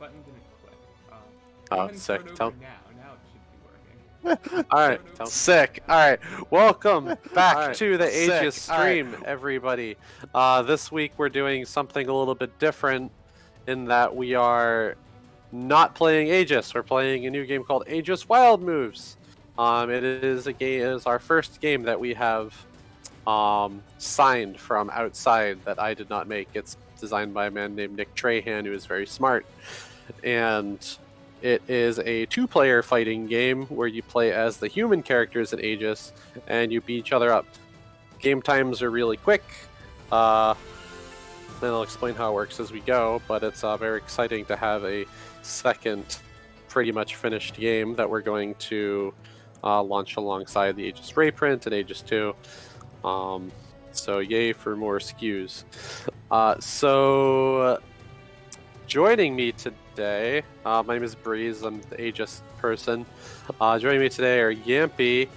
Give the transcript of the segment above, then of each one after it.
button didn't click. Go Oh, ahead and sick. start Tell over now it should be working. All right, sick. All right, welcome back to the AEGIS stream, everybody. This week we're doing something a little bit different in that we are not playing AEGIS. We're playing a new game called AEGIS Wildmoves. It is our first game that we have signed from outside that I did not make. It's designed by a man named Nick Trahan, who is very smart, and it is a two-player fighting game where you play as the human characters in Aegis, and you beat each other up. Game times are really quick. Then I'll explain how it works as we go, but it's very exciting to have a second pretty much finished game that we're going to launch alongside the Aegis Rayprint and Aegis 2. So yay for more SKUs. So joining me today, my name is Breeze, I'm the Aegis person. Joining me today are Yampy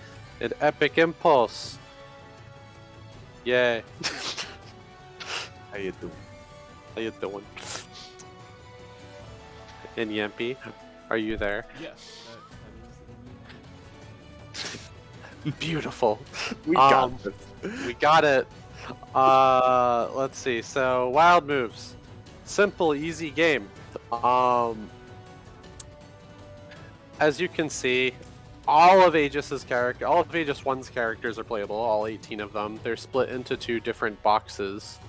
and Epic Impulse. Yay. How you doing? How you doing? And Yampy, are you there? Yes. Beautiful. We got this. We got it. Let's see. So, Wildmoves. Simple, easy game. As you can see, all of Aegis 1's characters are playable, all 18 of them. They're split into two different boxes.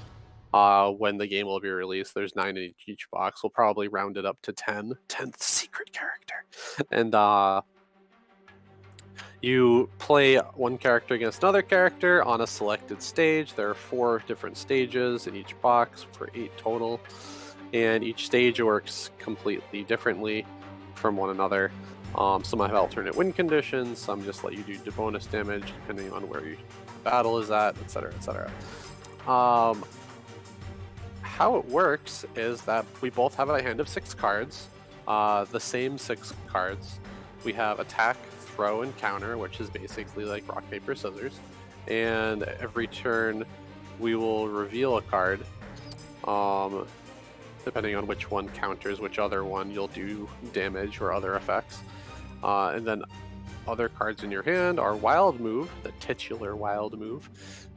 When the game will be released, there's 9 in each box. We'll probably round it up to 10. 10th secret character. And you play one character against another character on a selected stage. There are 4 different stages in each box for 8 total. And each stage works completely differently from one another. Some have alternate win conditions, some just let you do the bonus damage depending on where your battle is at, etc., etc. How it works is that we both have a hand of 6 cards, the same 6 cards. We have attack, throw, and counter, which is basically like rock, paper, scissors. And every turn we will reveal a card. Depending on which one counters which other one, you'll do damage or other effects. And then other cards in your hand are Wild Move, the titular Wild Move,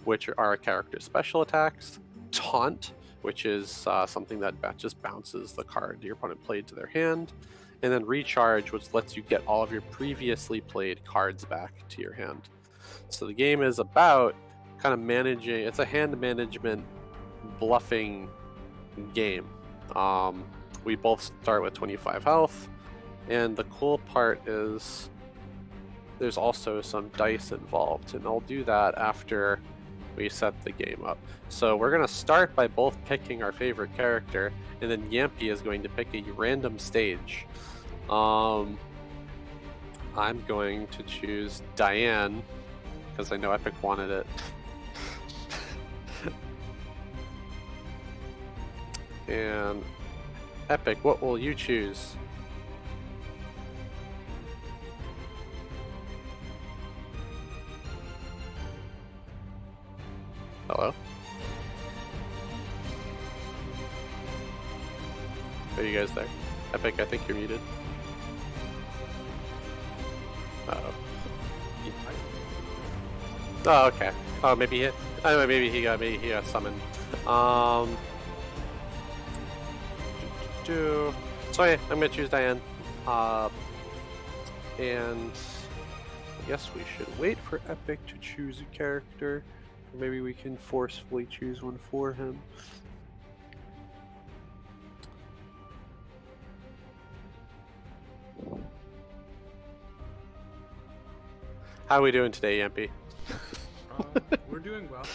which are character special attacks, Taunt, which is something that just bounces the card your opponent played to their hand, and then Recharge, which lets you get all of your previously played cards back to your hand. So the game is about kind of managing, it's a hand management bluffing game. We both start with 25 health, and the cool part is there's also some dice involved, and I'll do that after we set the game up. So we're going to start by both picking our favorite character, and then Yampy is going to pick a random stage. I'm going to choose Diane, because I know Epic wanted it. And Epic, what will you choose? Hello? Are you guys there? Epic, I think you're muted. Uh-oh. Oh, okay. Oh, maybe he got summoned. So yeah, I'm gonna choose Diane. And I guess we should wait for Epic to choose a character. Or maybe we can forcefully choose one for him. How are we doing today, Yampy? We're doing well.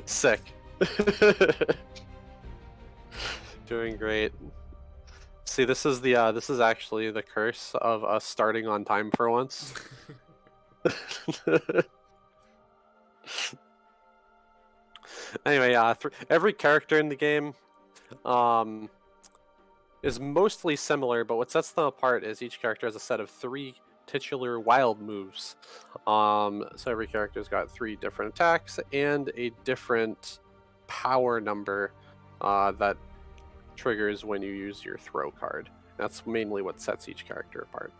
Sick. Doing great. See, this is actually the curse of us starting on time for once. Anyway, every character in the game is mostly similar, but what sets them apart is each character has a set of 3 titular wild moves. So every character's got 3 different attacks and a different power number that triggers when you use your throw card. That's mainly what sets each character apart.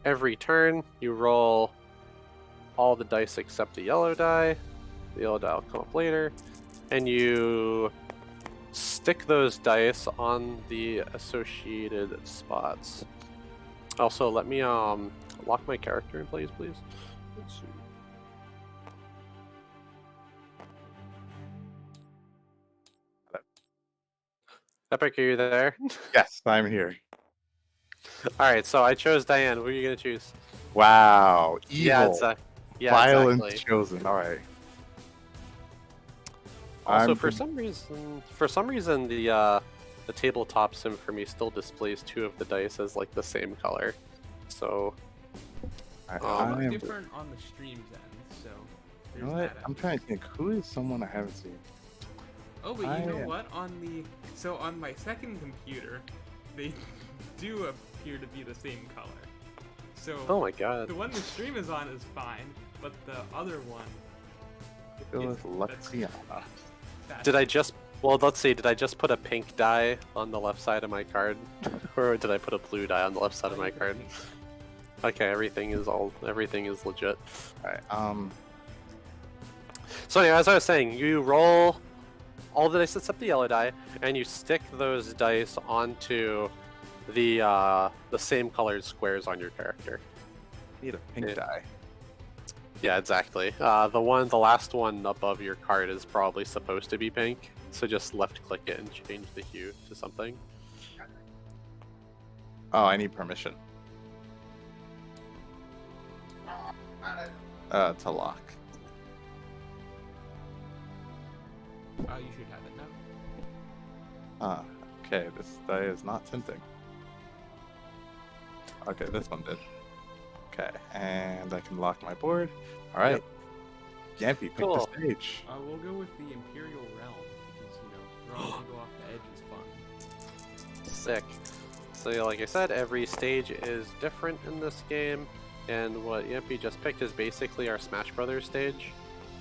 Every turn, you roll all the dice except the yellow die. The yellow die will come up later. And you stick those dice on the associated spots. Also, let me lock my character in place, please. Let's see. Epic, are you there? Yes, I'm here. Alright, so I chose Diane. Who are you gonna choose? Wow. Evil. Yeah, Violence exactly. chosen. All right. Also, I'm for some reason, the tabletop sim for me still displays 2 of the dice as like the same color. So I It's am. different on the stream's end, so You there's know what? that. I'm trying to think. Who is someone I haven't seen? Oh, but you know what? On my second computer, they do appear to be the same color. So oh my god. the one the stream is on is fine, but the other one. It was Luxiana. Did I just let's see, did I just put a pink die on the left side of my card? Or did I put a blue die on the left side of my card? Okay, everything is legit. Alright, So anyway, as I was saying, you roll all the dice except the yellow die, and you stick those dice onto the same colored squares on your character. need a pink die. Yeah, exactly. The last one above your card is probably supposed to be pink, so just left click it and change the hue to something. Oh, I need permission. To lock. Oh, you should have it now. Okay, this die is not tinting. Okay, this one did. Okay, and I can lock my board. Alright. Yampy, pick Cool. the stage. We'll go with the Imperial Realm because realms can go off the edge is fun. Sick. So yeah, like I said, every stage is different in this game, and what Yampy just picked is basically our Smash Brothers stage,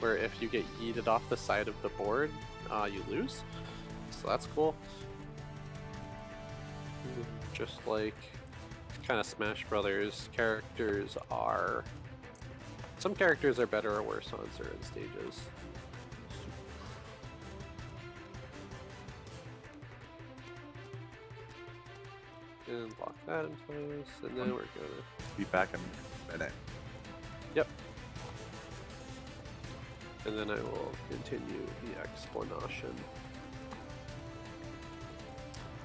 where if you get yeeted off the side of the board, you lose. So that's cool. Just like kind of Smash Brothers, some characters are better or worse on certain stages. And lock that in place, and then we're gonna Be back in a minute. Yep. And then I will continue the explanation.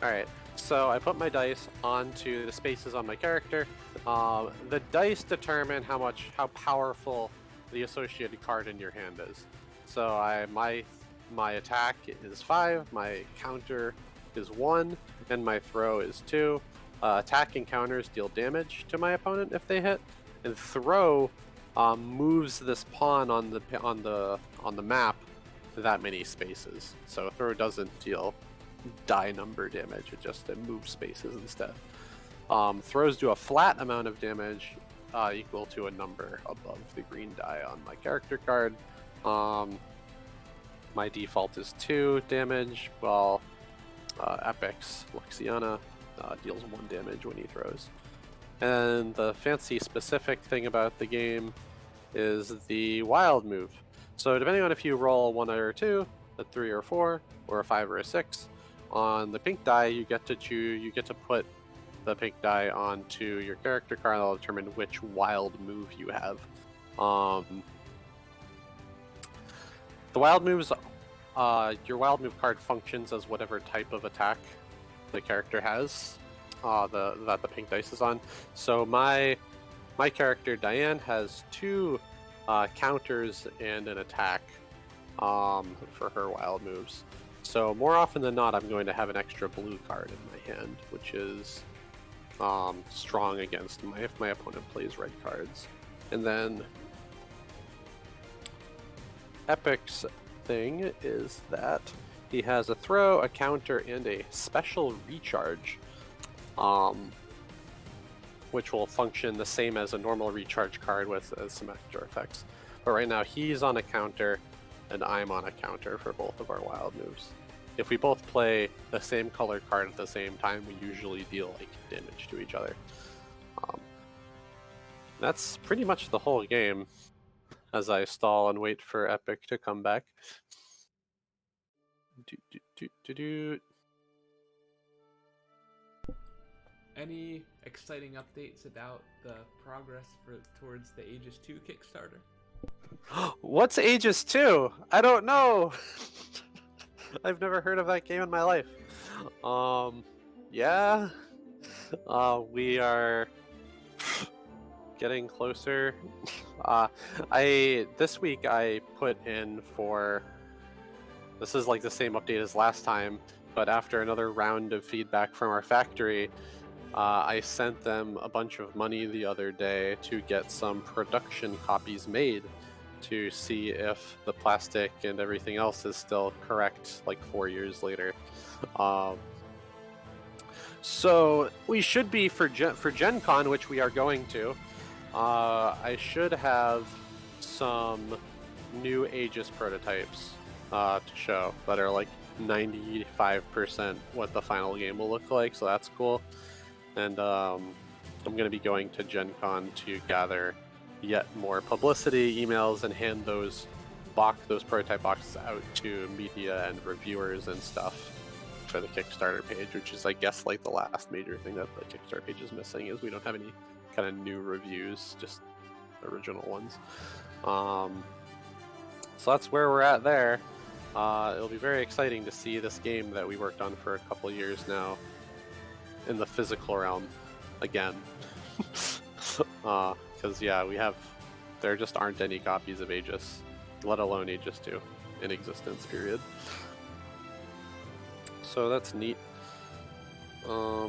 Alright, so I put my dice onto the spaces on my character. The dice determine how powerful the associated card in your hand is. So my attack is 5, my counter is 1, and my throw is 2. Attack and counters deal damage to my opponent if they hit, and throw moves this pawn on the map that many spaces. So throw doesn't deal die number damage; it moves spaces instead. Throws do a flat amount of damage equal to a number above the green die on my character card. My default is 2 damage, while Epic's Luxiana deals 1 damage when he throws. And the fancy specific thing about the game is the wild move. So depending on if you roll a 1 or a 2, a 3 or a 4, or a 5 or a 6, on the pink die you get to put the pink die onto your character card. That'll determine which wild move you have. The wild moves, your wild move card functions as whatever type of attack the character has, that the pink dice is on. So my character Diane has 2 counters and an attack for her wild moves. So more often than not, I'm going to have an extra blue card in my hand, which is strong against if my opponent plays red cards. And then Epic's thing is that he has a throw, a counter, and a special recharge, which will function the same as a normal recharge card with some extra effects. But right now he's on a counter, and I'm on a counter for both of our wild moves. if we both play the same color card at the same time, we usually deal like damage to each other. That's pretty much the whole game as I stall and wait for Epic to come back. Any exciting updates about the progress towards the Aegis 2 Kickstarter? What's Aegis 2? I don't know. I've never heard of that game in my life. Yeah. We are getting closer. This week I put in for, this is like the same update as last time, but after another round of feedback from our factory, I sent them a bunch of money the other day to get some production copies made to see if the plastic and everything else is still correct like 4 years later. So we should be for Gen Con, which we are going to, I should have some new Aegis prototypes to show that are like 95% what the final game will look like, so that's cool. And I'm going to be going to Gen Con to gather yet more publicity, emails, and hand those prototype boxes out to media and reviewers and stuff for the Kickstarter page, which is, I guess, like the last major thing that the Kickstarter page is missing, is we don't have any kind of new reviews, just original ones. So that's where we're at there. It'll be very exciting to see this game that we worked on for a couple of years now in the physical realm again. Because yeah, there just aren't any copies of Aegis, let alone Aegis 2 in existence, period. So that's neat. I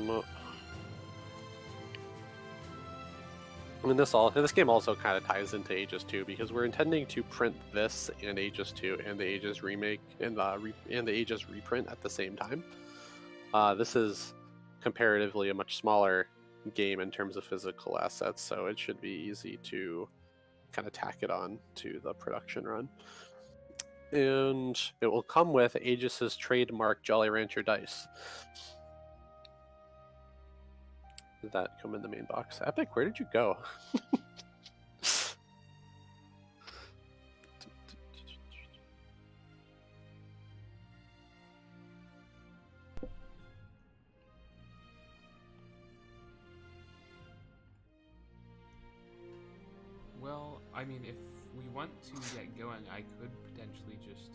mean, this game also kind of ties into Aegis 2 because we're intending to print this and Aegis 2 and the Aegis remake and the Aegis reprint at the same time. This is comparatively a much smaller game in terms of physical assets, so it should be easy to kind of tack it on to the production run. And it will come with Aegis's trademark Jolly Rancher dice. Did that come in the main box? Epic, where did you go? Well, I mean, if we want to get going, I could potentially just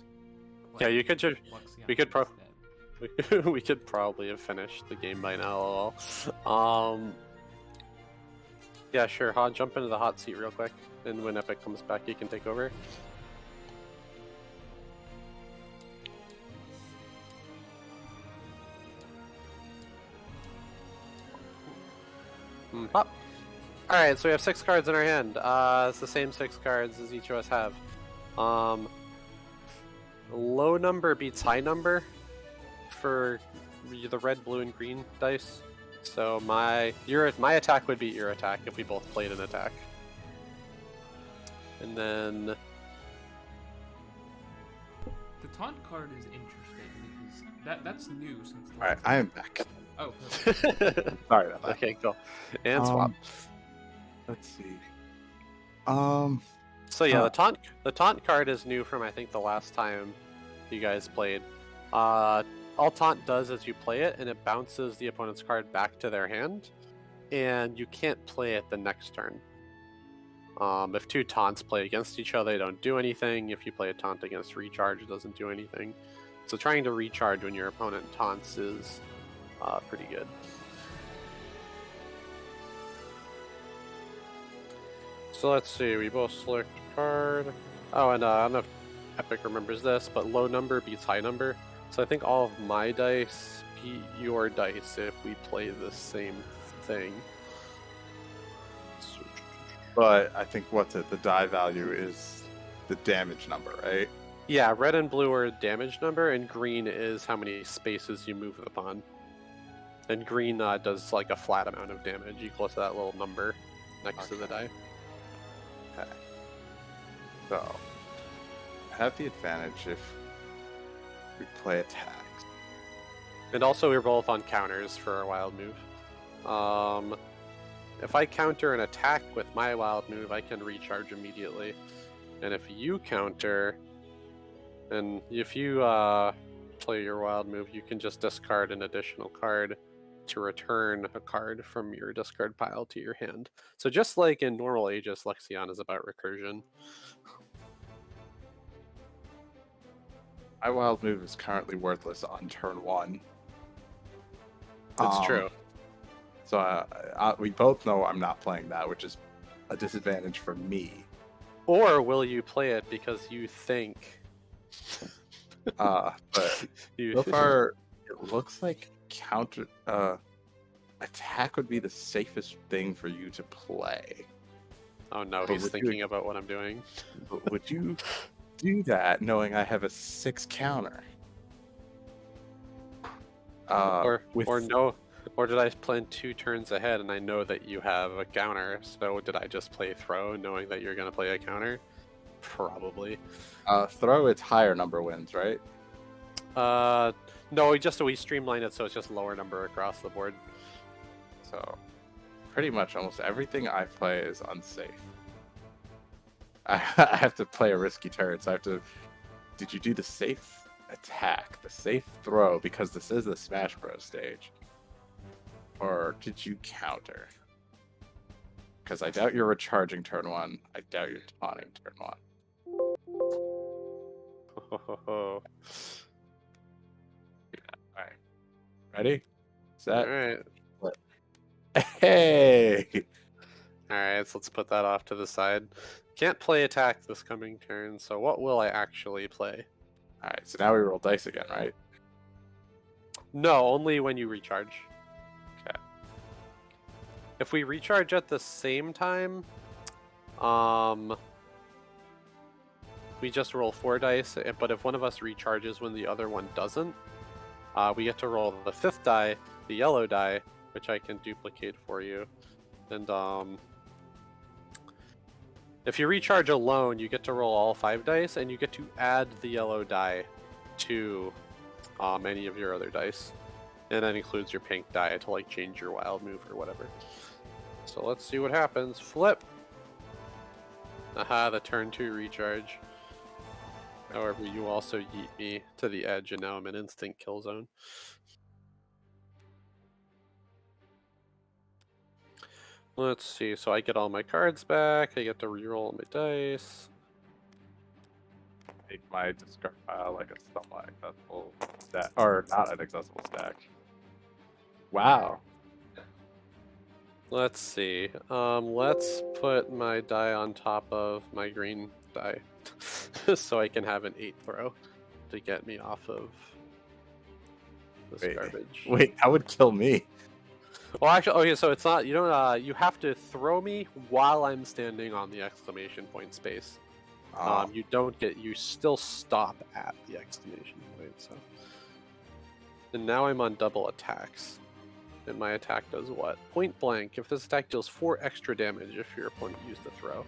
Yeah, you could just. Fluxion We could instead. we could probably have finished the game by now. Yeah, sure. Jump into the hot seat real quick, and when Epic comes back, you can take over. Pop. All right, so we have 6 cards in our hand. It's the same 6 cards as each of us have. Low number beats high number for the red, blue, and green dice. So my attack would beat your attack if we both played an attack. And then The taunt card is interesting because that's new since the Alright, last I am back. Oh, perfect. Sorry about that. okay, cool. And swap. Let's see. So yeah, the taunt card is new from I think the last time you guys played. All taunt does is you play it and it bounces the opponent's card back to their hand, and you can't play it the next turn. If 2 taunts play against each other, they don't do anything. If you play a taunt against recharge, it doesn't do anything. So trying to recharge when your opponent taunts is pretty good. So let's see, we both select a card. Oh, and I don't know if Epic remembers this, but low number beats high number. So I think all of my dice beat your dice if we play the same thing. But I think the die value is the damage number, right? Yeah, red and blue are damage number, and green is how many spaces you move upon. And green does like a flat amount of damage equal to that little number next to the die. Okay. So, I have the advantage if we play attacks. And also, we're both on counters for our wild move. If I counter an attack with my wild move, I can recharge immediately. And if you counter, and if you play your wild move, you can just discard an additional card to return a card from your discard pile to your hand. So just like in normal Aegis, Lexion is about recursion. My wild move is currently worthless on turn 1. That's true. So we both know I'm not playing that, which is a disadvantage for me. Or will you play it because you think? But so far, it looks like counter attack would be the safest thing for you to play. Oh no, he's thinking about what I'm doing. Would you do that knowing I have a 6 counter? Or did I plan 2 turns ahead and I know that you have a counter? So did I just play throw knowing that you're gonna play a counter? Probably. Throw, it's higher number wins, right? No, we streamline it so it's just lower number across the board. So pretty much almost everything I play is unsafe. I have to play a risky turn, so I have to. Did you do the safe attack, the safe throw, because this is the Smash Bros. Stage? Or did you counter? Because I doubt you're recharging turn 1. I doubt you're taunting turn 1. Alright. Ready? Set? Alright. Hey! Alright, so let's put that off to the side. Can't play attack this coming turn, so what will I actually play? Alright, so now we roll dice again, right? No, only when you recharge. Okay. If we recharge at the same time, we just roll 4 dice, but if one of us recharges when the other one doesn't, we get to roll the 5th die, the yellow die, which I can duplicate for you. And if you recharge alone, you get to roll all 5 dice, and you get to add the yellow die to any of your other dice. And that includes your pink die to like change your wild move or whatever. So let's see what happens. Flip! Aha, the turn 2 recharge. However, you also yeet me to the edge, and now I'm in instant kill zone. Let's see, so I get all my cards back, I get to reroll my dice. Make my discard pile like a somewhat accessible stack, or not an accessible stack. Wow. Let's see, let's put my die on top of my green die, so I can have an 8 throw to get me off of this garbage. Wait, that would kill me. Well, actually, okay, so it's not, you don't, you have to throw me while I'm standing on the exclamation point space. You don't get, you still stop at the exclamation point, so. And now I'm on double attacks. And my attack does what? Point blank. If this attack deals 4 extra damage if your opponent used a throw.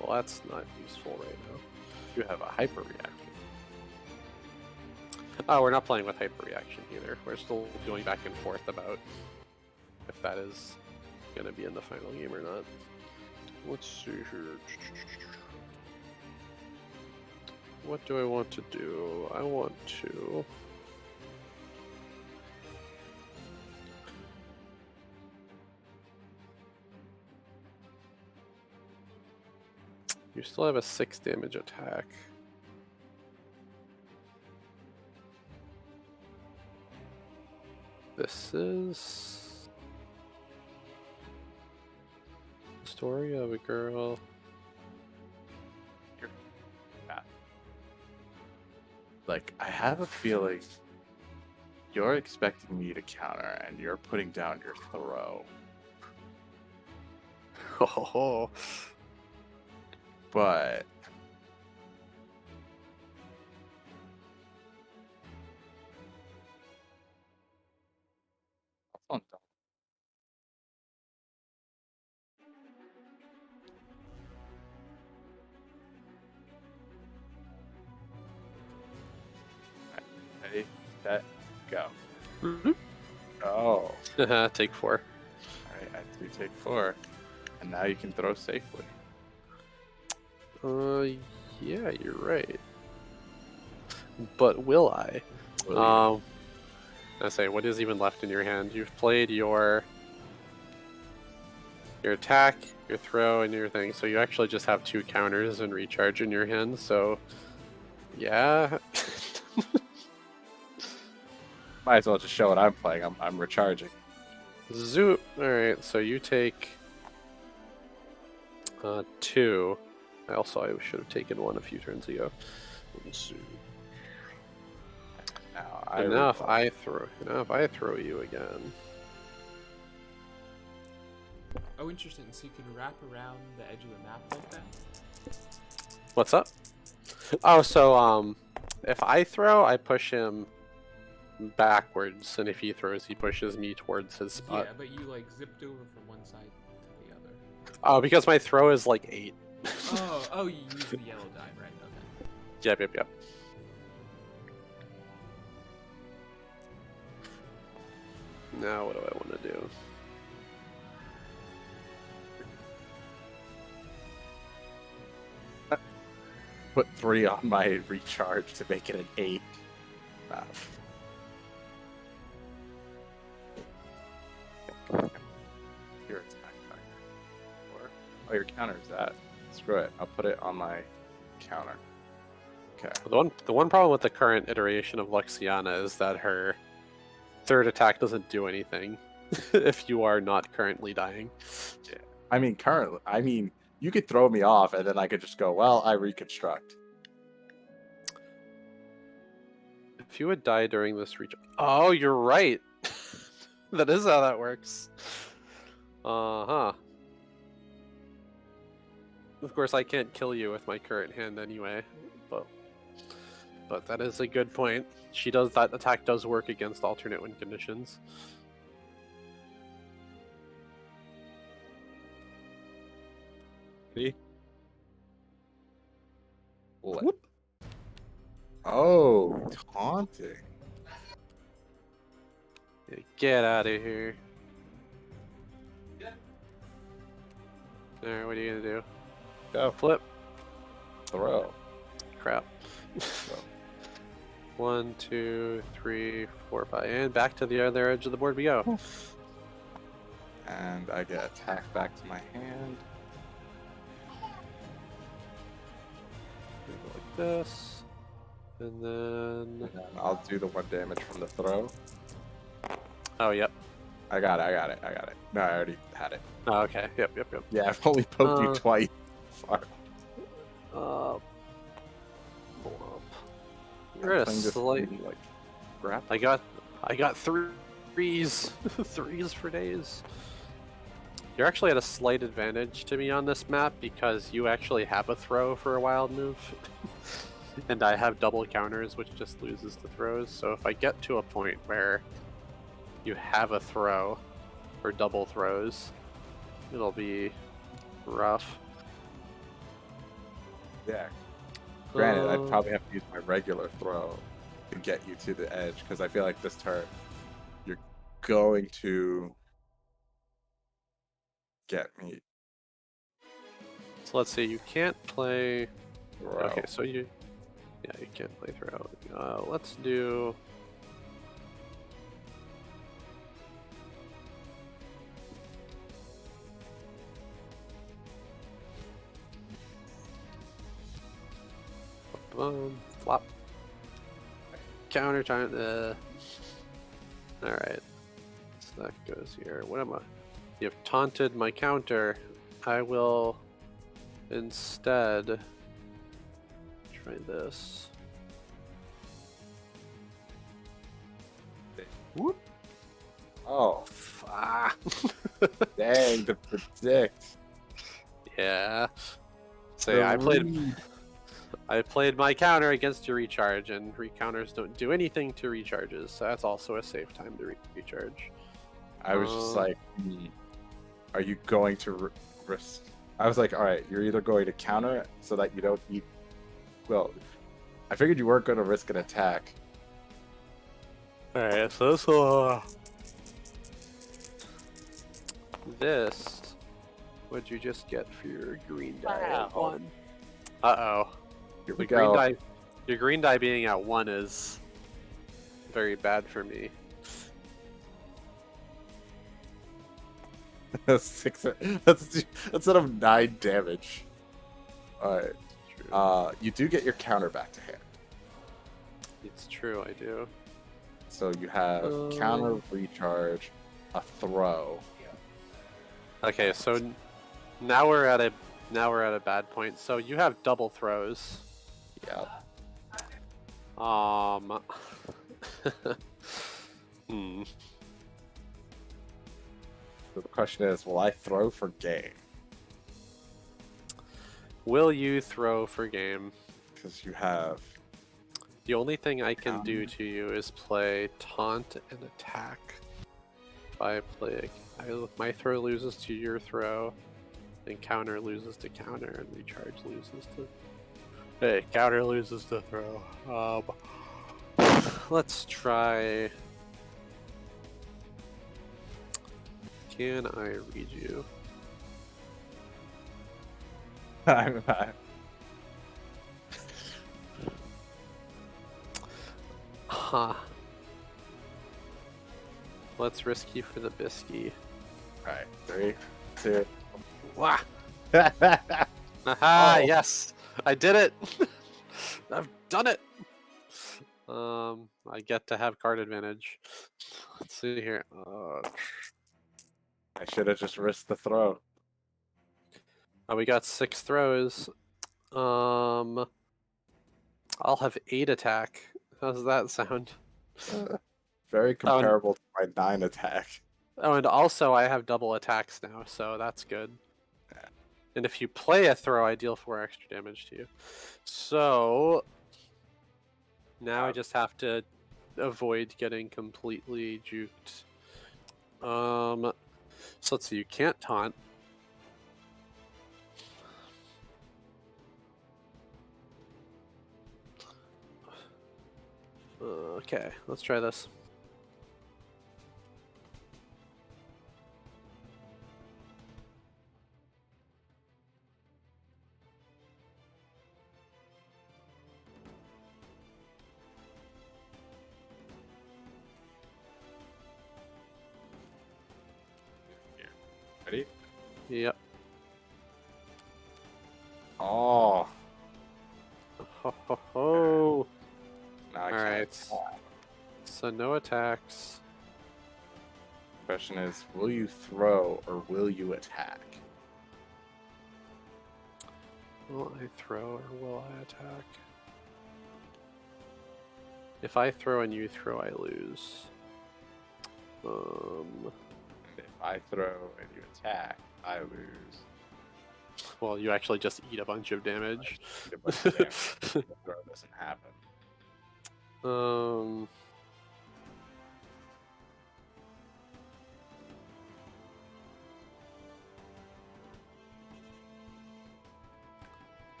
Well, that's not useful right now. You have a hyper reaction. Oh, we're not playing with hyper reaction either. We're still going back and forth about if that is going to be in the final game or not. Let's see here. What do I want to do? I want to... You still have a 6 damage attack. This is... The story of a girl. Like, I have a feeling you're expecting me to counter and you're putting down your throw. Oh. But ready, set, go. Oh. Take 4. Alright, I do take 4. And now you can throw safely. Yeah, you're right. But will I? Will I say, what is even left in your hand? You've played your attack, your throw, and your thing. So you actually just have 2 counters and recharge in your hand. So, yeah. Might as well just show what I'm playing. I'm recharging. Zoop. All right. So you take 2. I should have taken 1 a few turns ago. Now if I throw you again. Oh, interesting. So you can wrap around the edge of the map like that? What's up? Oh, so if I throw, I push him backwards, and if he throws, he pushes me towards his spot. Yeah, but you like zipped over from one side to the other. Oh, because my throw is like 8. Oh, you used the yellow die, right? Okay. Yep. Now what do I want to do? Put 3 on my recharge to make it an 8. Your attack factor. Oh, your counter is that. Screw it. I'll put it on my counter. Okay. The one problem with the current iteration of Luxiana is that her 3rd attack doesn't do anything if you are not currently dying. Yeah. I mean, you could throw me off, and then I could just go, well, I reconstruct. If you would die during this recharge... Oh, you're right! That is how that works. Uh-huh. Of course, I can't kill you with my current hand anyway, but that is a good point. That attack does work against alternate win conditions. See? Whoop. Oh, taunting. Yeah, get out of here. Alright, what are you gonna do? Go. Flip. Throw. Crap. 1, 2, 3, 4, 5, and back to the other edge of the board we go. And I get attack back to my hand. Go like this, and then I'll do the 1 damage from the throw. oh, yep. I got it. No, I already had it. Oh, okay. Yep. Yeah, I've only poked you twice. Sorry. Blow up. You're at a slight. Like, grab. I got 3s, 3s for days. You're actually at a slight advantage to me on this map because you actually have a throw for a wild move, and I have double counters, which just loses the throws. So if I get to a point where you have a throw or double throws, it'll be rough. Yeah. Granted, I'd probably have to use my regular throw to get you to the edge because I feel like this turn you're going to get me. So let's see. You can't play. Throw. Okay, so you can't play throw. Let's do. Flop. Counter time. Alright. So that goes here. What am I? You've taunted my counter. I will instead try this. Whoop. Oh. Ah. Dang, to predict. Yeah. So yeah, I played my counter against your recharge, and recounters don't do anything to recharges, so that's also a safe time to recharge. I was just like, are you going to risk? I was like, all right, you're either going to counter it so that you don't eat. Well, I figured you weren't going to risk an attack. Alright, so this will... This... What'd you just get for your green die at Wow. 1? Uh-oh. Here we The green go. die... Your green die being at 1 is... very bad for me. 6. That's out of 9 damage. Alright. You do get your counter back to hand. It's true, I do. So you have counter, recharge, a throw. Okay, so now we're at a bad point. So you have double throws. Yeah. Hmm. So the question is, will I throw for game? Will you throw for game? Because you have... The only thing I can do to you is play taunt and attack. If I play, my throw loses to your throw, and counter loses to counter, and recharge loses to. Hey, counter loses to throw. Let's try. Can I read you? I'm Huh. Let's risk you for the bisky. Alright, 3, 2. Wah! Aha, Aha! Yes, I did it. I've done it. I get to have card advantage. Let's see here. I should have just risked the throw. We got 6 throws. I'll have 8 attack. How does that sound? Very comparable to my 9 attack. Oh, and also I have double attacks now, so that's good. Yeah. And if you play a throw, I deal 4 extra damage to you. So now I just have to avoid getting completely juked. So let's see. You can't taunt. Okay, let's try this. Ready? Yep. Oh. Ho ho ho. Now I Alright. can't. So no attacks. Question is, will you throw or will you attack? Will I throw or will I attack? If I throw and you throw, I lose. If I throw and you attack, I lose. Well, you actually just eat a bunch of damage. A bunch of damage. The throw doesn't happen.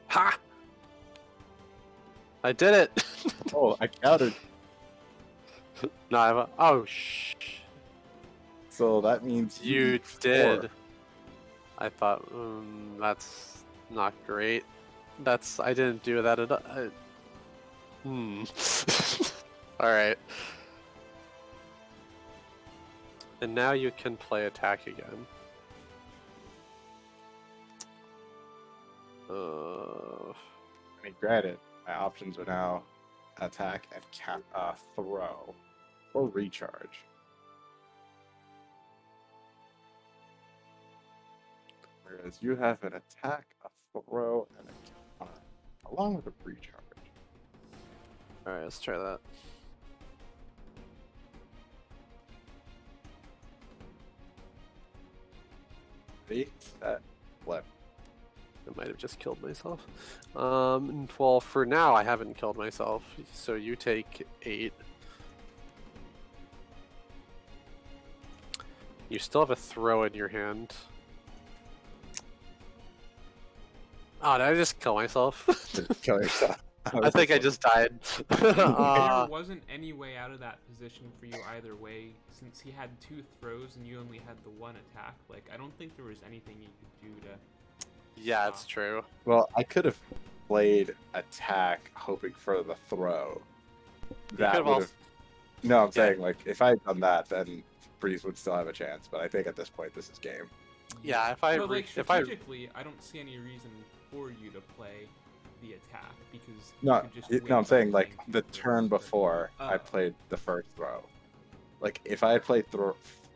Ha! I did it! Oh, I countered. No, I have a... Oh, shh. So that means You eat did. 4. I thought, that's not great. I didn't do that at all. Alright. And now you can play attack again. I mean, granted, my options are now attack and throw or recharge. Whereas you have an attack, a throw, and a counter, along with a recharge. Alright, let's try that. Ready, set, flip. I might have just killed myself. Well, for now, I haven't killed myself, so you take 8. You still have a throw in your hand. Oh, did I just kill myself? Kill yourself. I think I just died. There wasn't any way out of that position for you either way, since he had 2 throws and you only had the 1 attack. Like, I don't think there was anything you could do to... Yeah, it's true. Well, I could have played attack hoping for the throw. That would have... No, I'm saying, like, if I had done that, then Breeze would still have a chance. But I think at this point, this is game. Yeah, if I... But, like, strategically, I don't see any reason for you to play the attack, because No, you could just I'm saying, like, everything the to turn before I played the first throw. Like, if I had played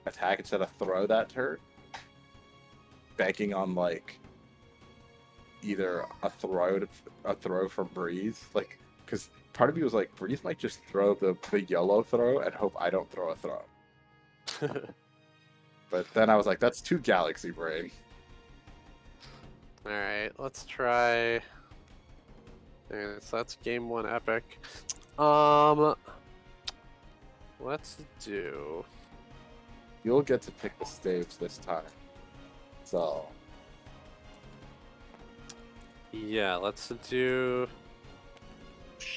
attack instead of throw that turn, banking on, like, either a throw from Breeze, like, because part of me was like, Breeze might just throw the yellow throw and hope I don't throw a throw. But then I was like, that's too Galaxy Brain. Alright, let's try... Okay, so that's game 1 epic. Let's do... You'll get to pick the stage this time. So... Yeah, let's do...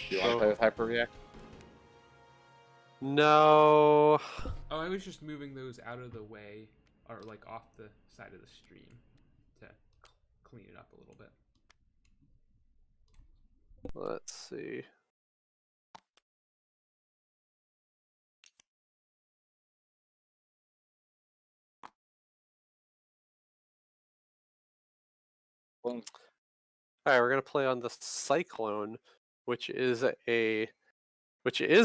You want to play with Hyperreact? No... Oh, I was just moving those out of the way, or, like, off the side of the stream to clean it up a little bit. Let's see. Well, Alright, we're gonna play on the Cyclone, which is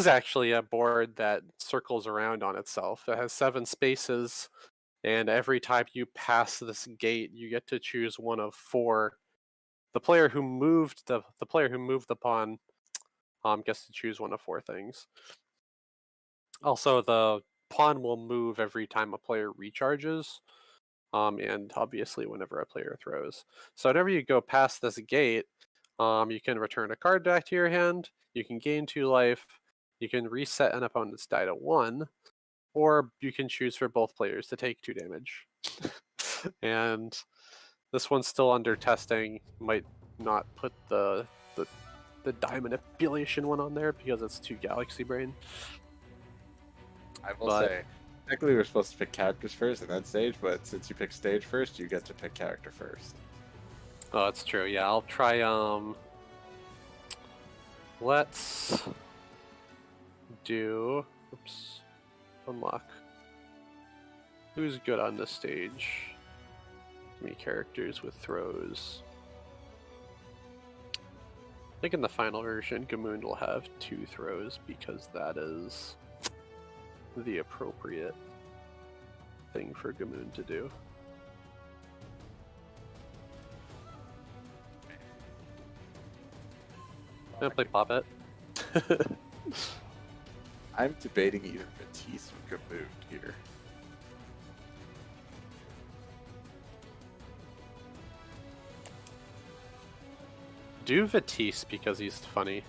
actually a board that circles around on itself. It has 7 spaces, and every time you pass this gate, you get to choose one of 4. The player who moved the pawn gets to choose one of 4 things. Also, the pawn will move every time a player recharges, and obviously whenever a player throws. So whenever you go past this gate, you can return a card back to your hand, you can gain 2 life, you can reset an opponent's die to 1, or you can choose for both players to take 2 damage. And this one's still under testing. Might not put the die manipulation one on there because it's too Galaxy Brain. I will say, technically we're supposed to pick characters first and then stage, but since you pick stage first, you get to pick character first. Oh, that's true. Yeah, I'll try, let's do... Oops. Unlock. Who's good on this stage? Give me characters with throws. I think in the final version, Gamoon will have 2 throws because that is the appropriate thing for Gamoon to do. I'm gonna play Poppet. I'm debating either Matisse or Gamoon here. Do Vitisse because he's funny.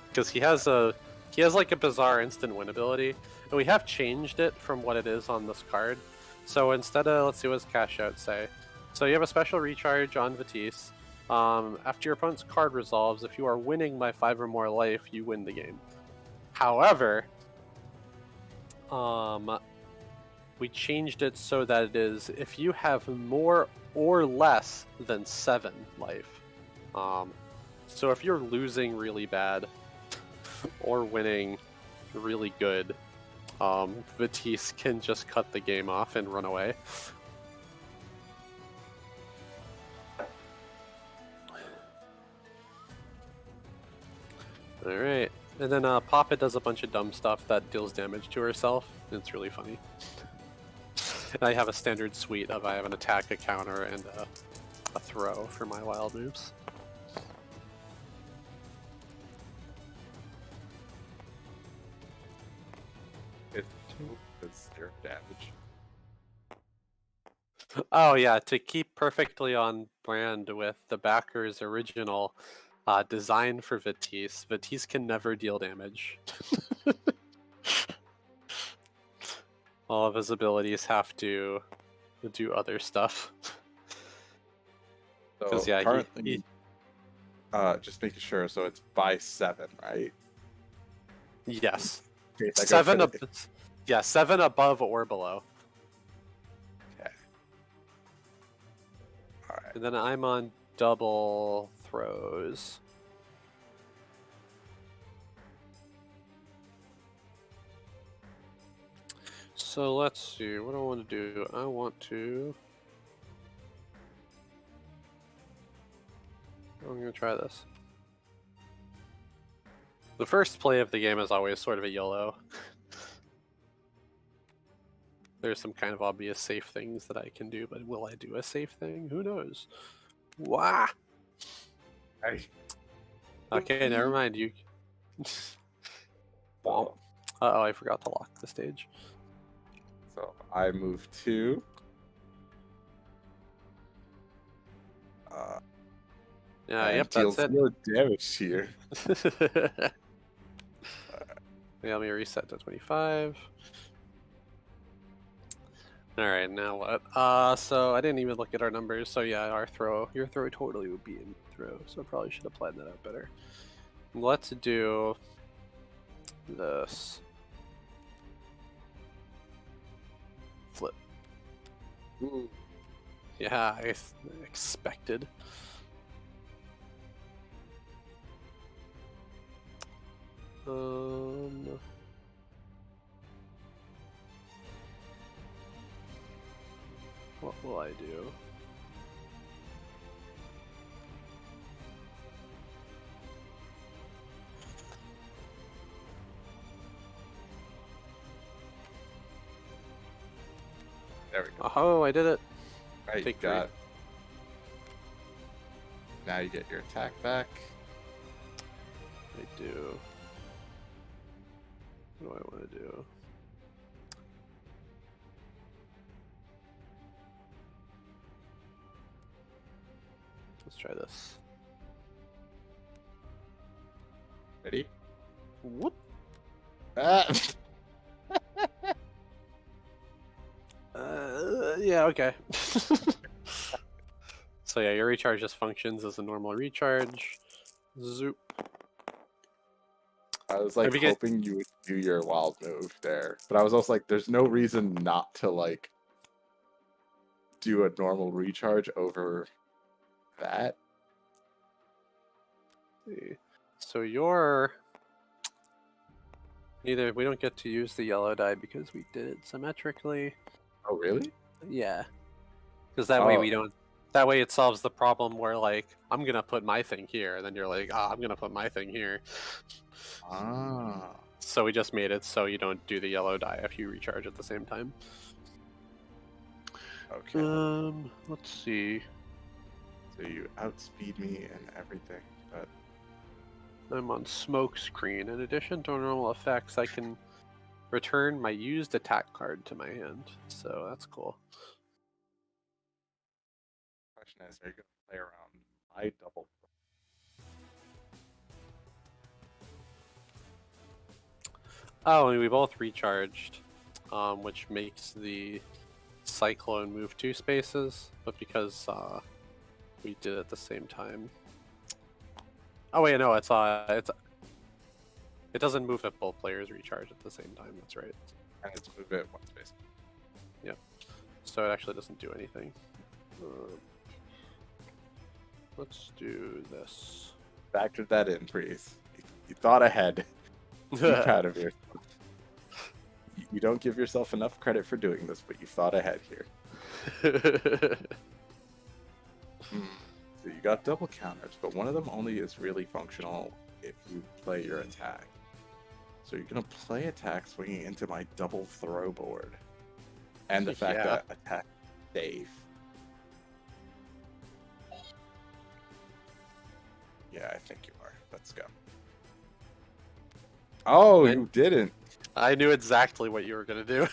Because he has like a bizarre instant win ability, and we have changed it from what it is on this card. So instead of, let's see what his cash out say. So you have a special recharge on Vitisse. After your opponent's card resolves, if you are winning by 5 or more life, you win the game. However, we changed it so that it is if you have more or less than 7 life. So if you're losing really bad or winning really good, Vitisse can just cut the game off and run away. Alright, and then Papa does a bunch of dumb stuff that deals damage to herself. It's really funny. And I have a standard suite of I have an attack, a counter, and a throw for my wild moves. It's zero damage. Oh yeah, to keep perfectly on brand with the backer's original design for Vitisse, Vitisse can never deal damage. All of his abilities have to do other stuff. So yeah, currently, just making sure. So it's by 7, right? yes, In case I go for 7 the- yeah, 7 above or below. Okay. All right. And then I'm on double throws. So let's see, what do I want to do? I want to... I'm going to try this. The first play of the game is always sort of a YOLO. There's some kind of obvious safe things that I can do, but will I do a safe thing? Who knows? Wah! Okay, never mind. You. Well, uh-oh, I forgot to lock the stage. So I move 2. Yeah, and yep, deals that's it. 0 damage here. Yeah, let me reset to 25. Alright, now what? So I didn't even look at our numbers, so yeah, your throw totally would be in throw, so I probably should have planned that out better. Let's do this. Flip. Ooh. Yeah, I expected. What will I do? There we go. Oh, I did it. Right, you Take got. Now you get your attack back. I do. What do I want to do? Let's try this. Ready? Whoop. Ah! Yeah, okay. So yeah, your recharge just functions as a normal recharge. Zoop. I was like Have you guys- hoping you would do your wild move there, but I was also like, there's no reason not to like do a normal recharge over that. So you're... Neither, we don't get to use the yellow die because we did it symmetrically. Oh, really? Yeah. Because that way Oh. we don't... That way it solves the problem where, like, I'm gonna put my thing here, and then you're like, I'm gonna put my thing here. Ah. So we just made it so you don't do the yellow die if you recharge at the same time. Okay. Let's see. So you outspeed me and everything, but I'm on smoke screen. In addition to normal effects, I can return my used attack card to my hand. So that's cool. the question is, are you gonna play around my double? Oh, and we both recharged, which makes the Cyclone move 2 spaces, but because we did it at the same time. Oh wait, no, it doesn't move if both players recharge at the same time. That's right. And it's move it 1 space. Yep. So it actually doesn't do anything. Let's do this. Factored that in, Breeze. You thought ahead. Be proud of yourself. You don't give yourself enough credit for doing this, but you thought ahead here. So you got double counters, but one of them only is really functional if you play your attack. So you're gonna play attack swinging into my double throw board, and the fact that attack safe. Yeah, I think you are. Let's go. Oh, you didn't. I knew exactly what you were gonna do.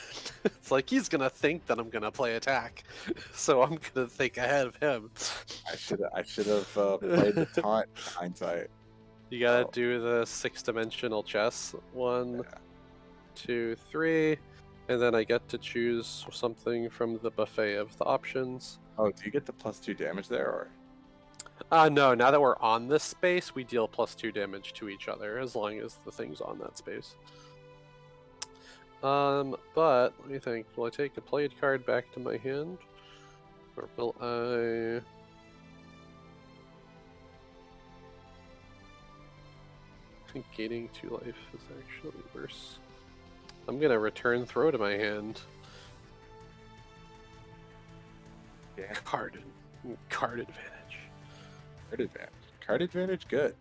It's like he's gonna think that I'm gonna play attack, so I'm gonna think ahead of him. I should have played the taunt in hindsight. You gotta do the 6-dimensional chess. 1, 2, 3, and then I get to choose something from the buffet of the options. Oh, do you get the +2 damage there, or? No, now that we're on this space, we deal +2 damage to each other, as long as the thing's on that space. But, let me think. Will I take a played card back to my hand? Or will I... I think gaining 2 life is actually worse. I'm gonna return throw to my hand. Yeah. Card advantage. Card advantage. Card advantage, good.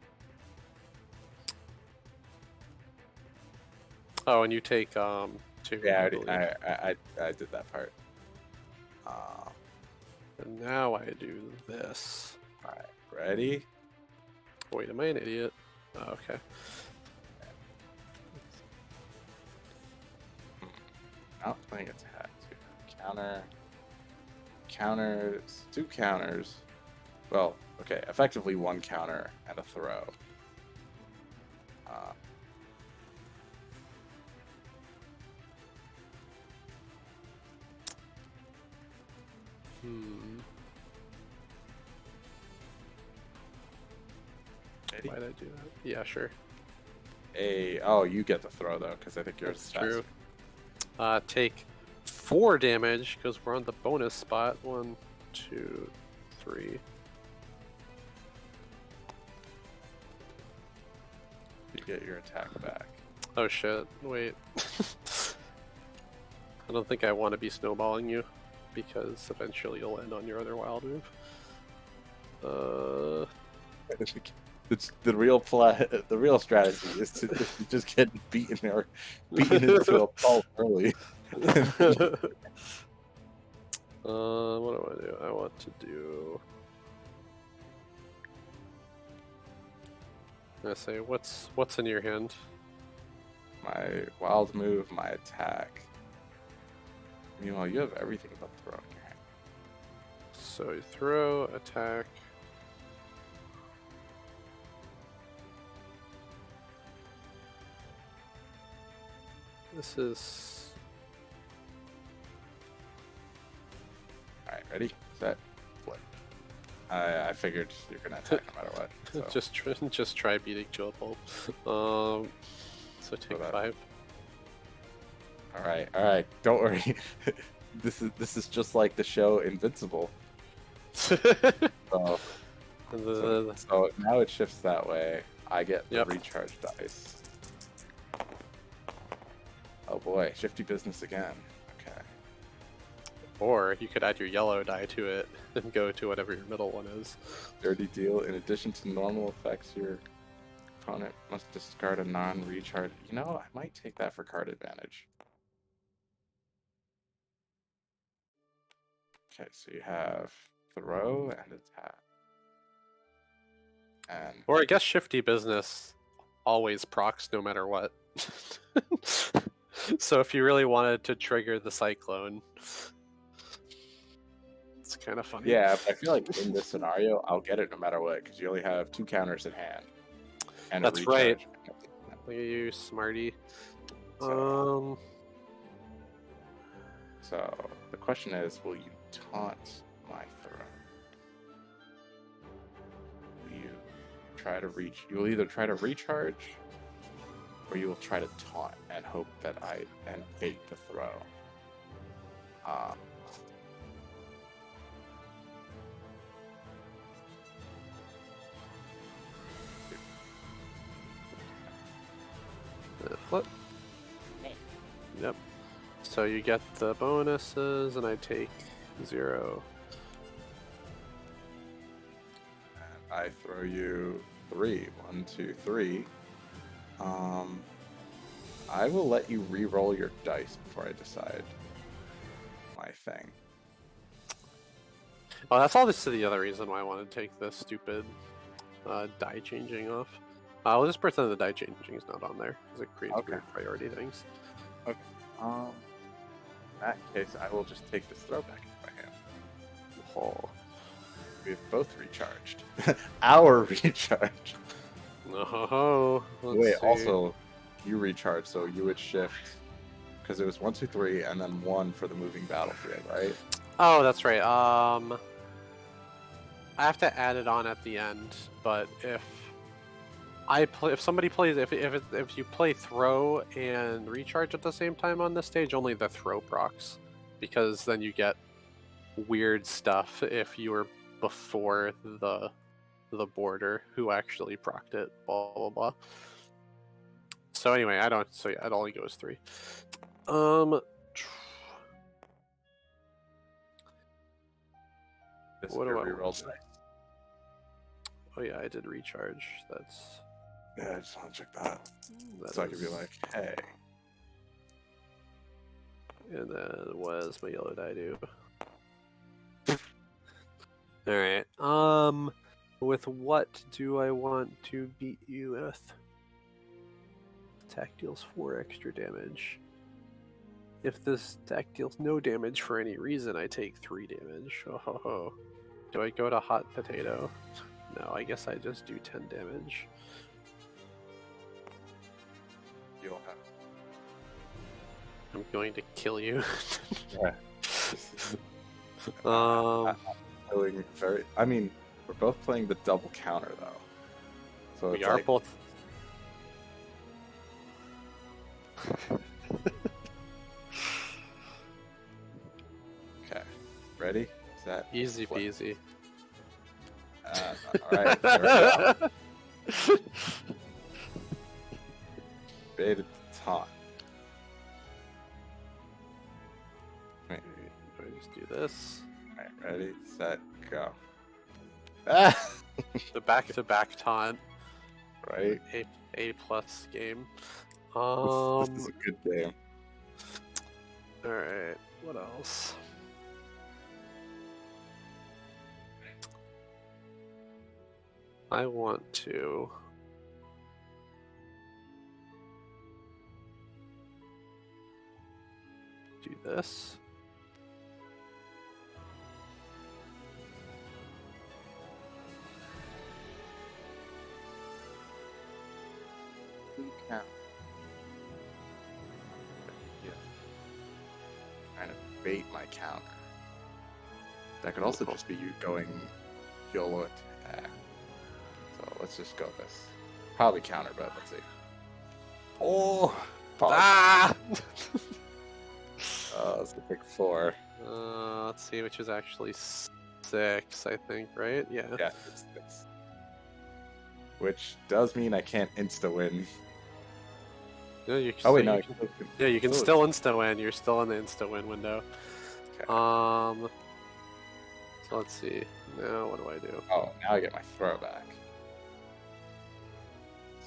Oh, and you take 2. Yeah, I believe. I did that part. And now I do this. Alright, ready? Wait, am I an idiot? Oh, okay. Not playing attack. Counter. Counters. 2 counters. Well, okay, effectively 1 counter and a throw. Why'd I do that? Yeah, sure. Oh, you get the throw though, because I think yours is That's faster. true. Take 4 damage because we're on the bonus spot. 1, 2, 3. You get your attack back. Oh shit! Wait. I don't think I want to be snowballing you, because eventually you'll end on your other wild move. It's the real the real strategy is to just get beaten into a pulp early. What do I do? I want to do. I say, what's in your hand? My wild move, my attack. Meanwhile, you have everything but throw in your hand. So you throw, attack. This is... Alright, ready? Set, flip. I figured you're gonna attack no matter what. So. just try beating Joe Pulp. So take 5. Alright, don't worry. This is just like the show Invincible. So now it shifts that way. I get the recharge dice. Oh boy, shifty business again. Okay. Or you could add your yellow die to it and go to whatever your middle one is. Dirty deal. In addition to normal effects, your opponent must discard a non-recharge. You know, I might take that for card advantage. Okay, so you have throw and attack. Or I guess shifty business always procs no matter what. So if you really wanted to trigger the cyclone, it's kind of funny. Yeah, but I feel like in this scenario, I'll get it no matter what, because you only have 2 counters in hand. And that's right. Look at you, smarty. So the question is, will you taunt my throw? Will you try to reach? You will either try to recharge, or you will try to taunt and hope that and bait the throw. Flip. Yep. So you get the bonuses, and I take 0. And I throw you 3. 1, 2, 3. I will let you re-roll your dice before I decide my thing. Oh, that's obviously the other reason why I want to take this stupid die changing off. I'll just pretend the die changing is not on there because it creates weird priority things. Okay. In that case, I will just take this throw back into my hand. Oh. We have both recharged. Our recharge. Oh. Wait, also, you recharge, so you would shift because it was 1, 2, 3, and then 1 for the moving battlefield, right? Oh, that's right. I have to add it on at the end, but if somebody plays, if you play throw and recharge at the same time on this stage, only the throw procs, because then you get weird stuff if you were before the border who actually procced it. Blah blah blah. So anyway, I don't. So yeah, it only goes 3. This What do I reroll want? dice. Oh yeah, I did recharge. That's. Yeah, I just want to check that. That So I could be is- like, hey. And then what does my yellow die do? Alright. With what do I want to beat you with? Attack deals 4 extra damage. If this attack deals no damage for any reason, I take 3 damage. Oh ho ho. Do I go to hot potato? No, I guess I just do 10 damage. You'll have. I'm going to kill you. Yeah. Feeling very. I mean, we're both playing the double counter though. So we it's are like, both. okay. Ready? Set. Easy flip. peasy. Alright, here we go. Baited taunt. Wait, I just do this. alright, ready, set, go. Ah! The back-to-back taunt. Right? A plus game. This is a good game. Alright, what else? I want to do this. Yeah. Trying to bait my counter. That could also just be you going YOLO attack. So let's just go this. Probably counter, but let's see. Oh! Pause. Ah! Let's go pick 4. Let's see, which is actually 6, I think, right? Yeah. Yeah, it's 6. Which does mean I can't insta-win. No, you Oh wait, so no. you can, yeah, you can still insta-win. You're still in the insta-win window. Okay. So let's see. Now what do I do? Oh, now I get my throwback.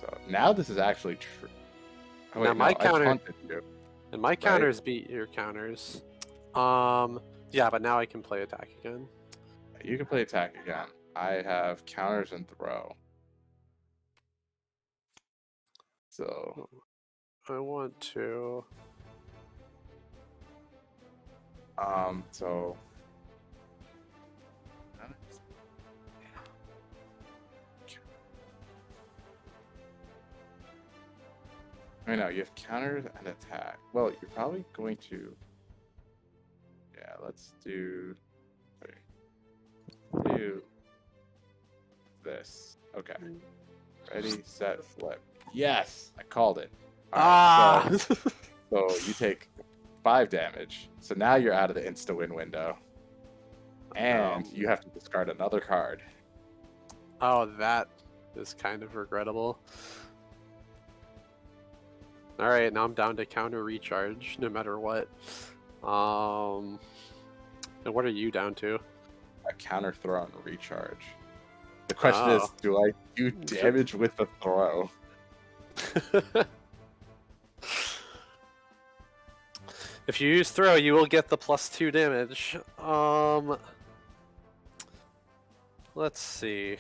So now this is actually true. Oh, wait, Now my no, I counter- taunted you. And my counters beat your counters. Yeah, but now I can play attack again. You can play attack again. I have counters and throw. So I want to. so I know you have counters and attack. Well, you're probably going to. Yeah, let's do. Wait. Do this. Okay. Ready, set, flip. Yes, I called it. All right, so you take 5 damage. So now you're out of the insta-win window. And you have to discard another card. Oh, that is kind of regrettable. Alright, now I'm down to counter recharge, no matter what. And what are you down to? A counter throw and recharge. The question is, do I do damage with the throw? If you use throw, you will get the +2 damage. Let's see.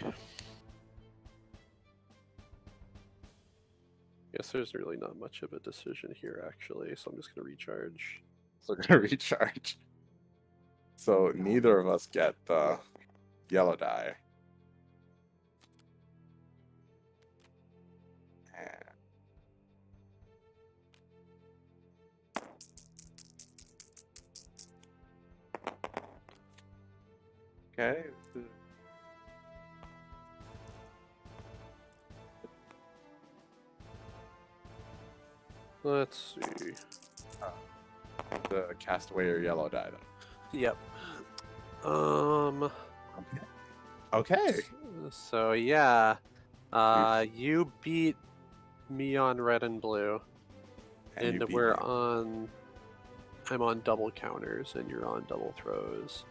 Guess there's really not much of a decision here, actually, so I'm just gonna recharge. So we're gonna recharge. So neither of us get the yellow die. Okay. Let's see. The cast away your yellowed item. Yep. Okay. So yeah, you beat me on red and blue, And you and beat we're me. on. I'm on double counters, and you're on double throws.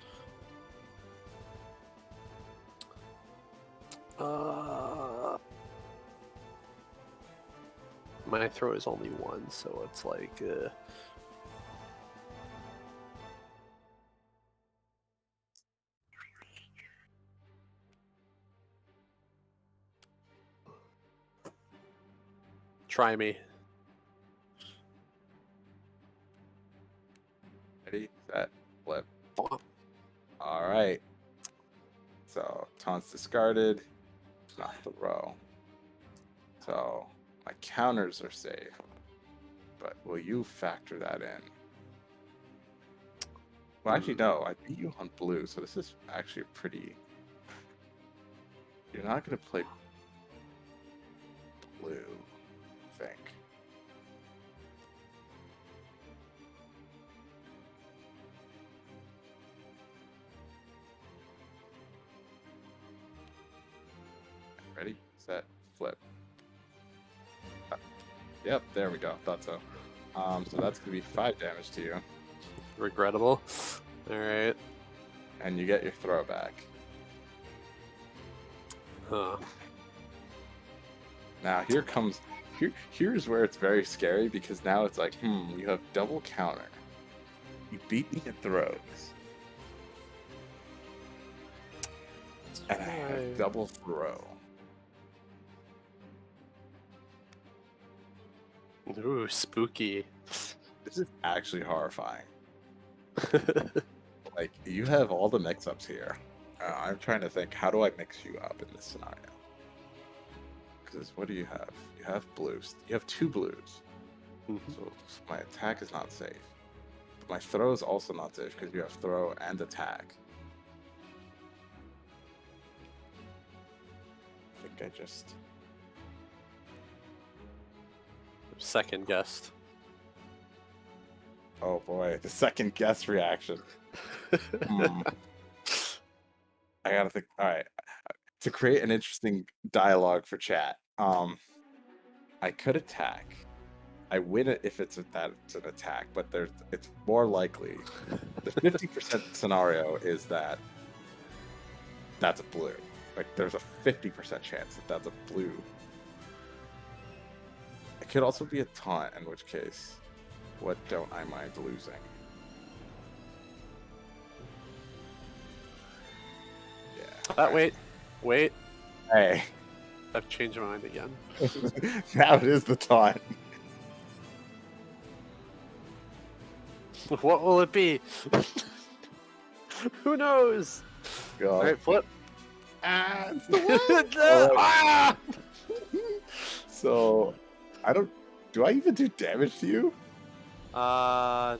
My throw is only one, so it's like. Try me. Ready, set, flip. All right. So taunts discarded. It's not the row. So my counters are safe. But will you factor that in? Well, actually, no. I beat you on blue, so this is actually pretty. You're not going to play blue, I think. Ready, set, flip. Yep, there we go. Thought so. So that's gonna be 5 damage to you, Regrettable. All right. and you get your throw back. Huh. Now here's where it's very scary because now it's like, you have double counter. You beat me at throws, and I have double throw. Ooh, spooky. This is actually horrifying. Like, you have all the mix-ups here. I'm trying to think, how do I mix you up in this scenario? Because what do you have? You have blues. You have 2 blues. So my attack is not safe. But my throw is also not safe because you have throw and attack. I think I just... Second guessed. Oh boy, the second guess reaction. I gotta think. All right, to create an interesting dialogue for chat, I could attack. I win it if it's an attack, but it's more likely. The 50% scenario is that that's a blue. Like there's a 50% chance that that's a blue. It could also be a taunt, in which case, what don't I mind losing? Yeah. Wait. Hey. I've changed my mind again. Now it is the taunt. What will it be? Who knows? God. All right, flip. It's the Ah! So, do I even do damage to you? No.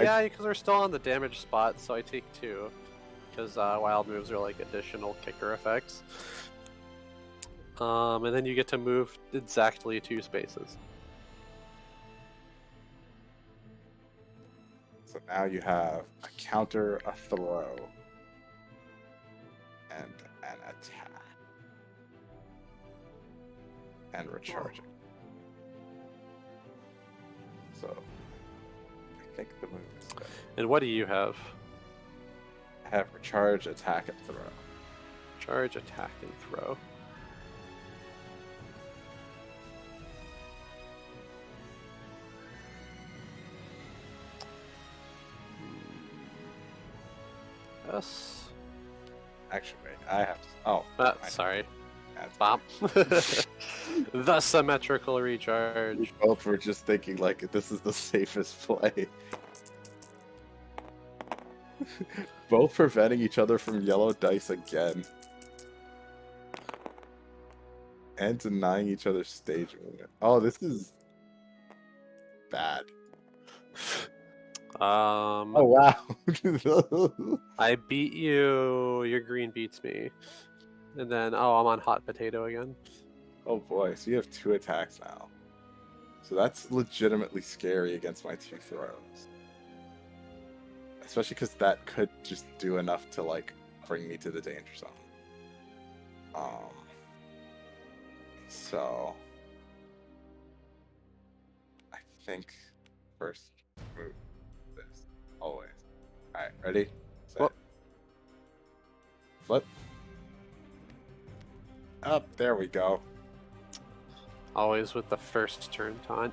Yeah, because we're still on the damage spot, so I take 2. Because wild moves are like additional kicker effects. And then you get to move exactly 2 spaces. So now you have a counter, a throw, and an attack. And recharging. So, I think the move is good. And what do you have? I have recharge, attack, and throw. Charge, attack, and throw. Yes. Actually, wait, I have to. Oh, sorry. That's Bop. The symmetrical recharge. We both were just thinking, like, this is the safest play. Both preventing each other from yellow dice again. And denying each other stage movement. Oh, this is bad. Oh, wow. I beat you, your green beats me. And then, I'm on hot potato again. Oh boy, so you have 2 attacks now. So that's legitimately scary against my 2 throws. Especially because that could just do enough to, like, bring me to the danger zone. So I think first move this always. All right, ready? Set. Whoop. Flip. Up, there we go. Always with the first turn taunt.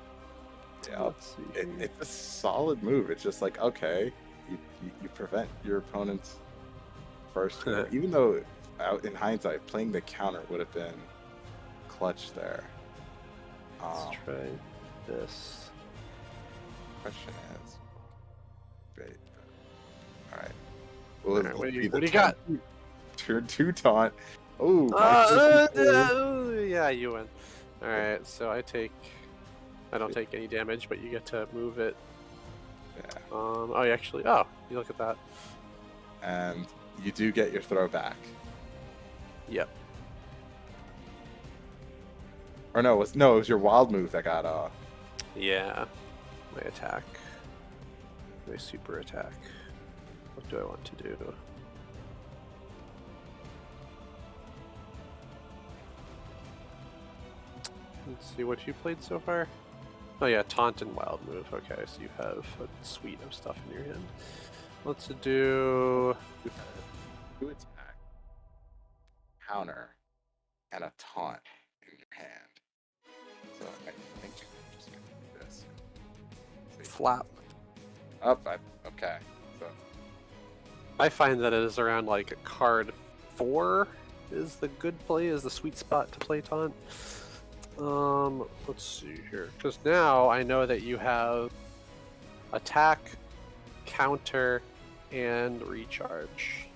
Yeah, Let's see. it's a solid move. It's just like, okay, you prevent your opponent's first throw. Even though, in hindsight, playing the counter would have been clutch there. Let's try this. Question is, wait. All right. Well, Alright, what do you got? Turn 2 taunt. Oh, yeah, you win. Alright, so I don't take any damage, but you get to move it. Yeah. Oh, you look at that. And you do get your throw back. Yep. Or no, it was your wild move that got Yeah. My attack. My super attack. What do I want to do? Let's see what you played so far. Oh yeah, taunt and wild move. Okay, so you have a suite of stuff in your hand. Let's do 2 attack, counter, and a taunt in your hand. So I think I'm just gonna do this. flap. Okay. So I find that it is around like card 4 is the good play, is the sweet spot to play taunt. Let's see here, because now I know that you have attack, counter, and recharge.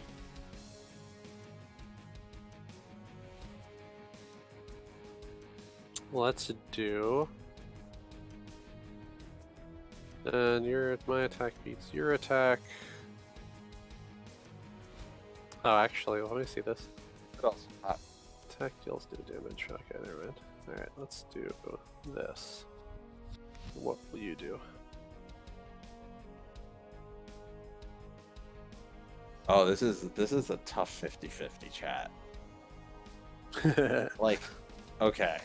Let's do. And my attack beats your attack. Oh, actually, let me see this. what else? Attack deals no damage. Okay, never mind. Alright, let's do this. What will you do? Oh, this is a tough 50-50 chat. Like, okay.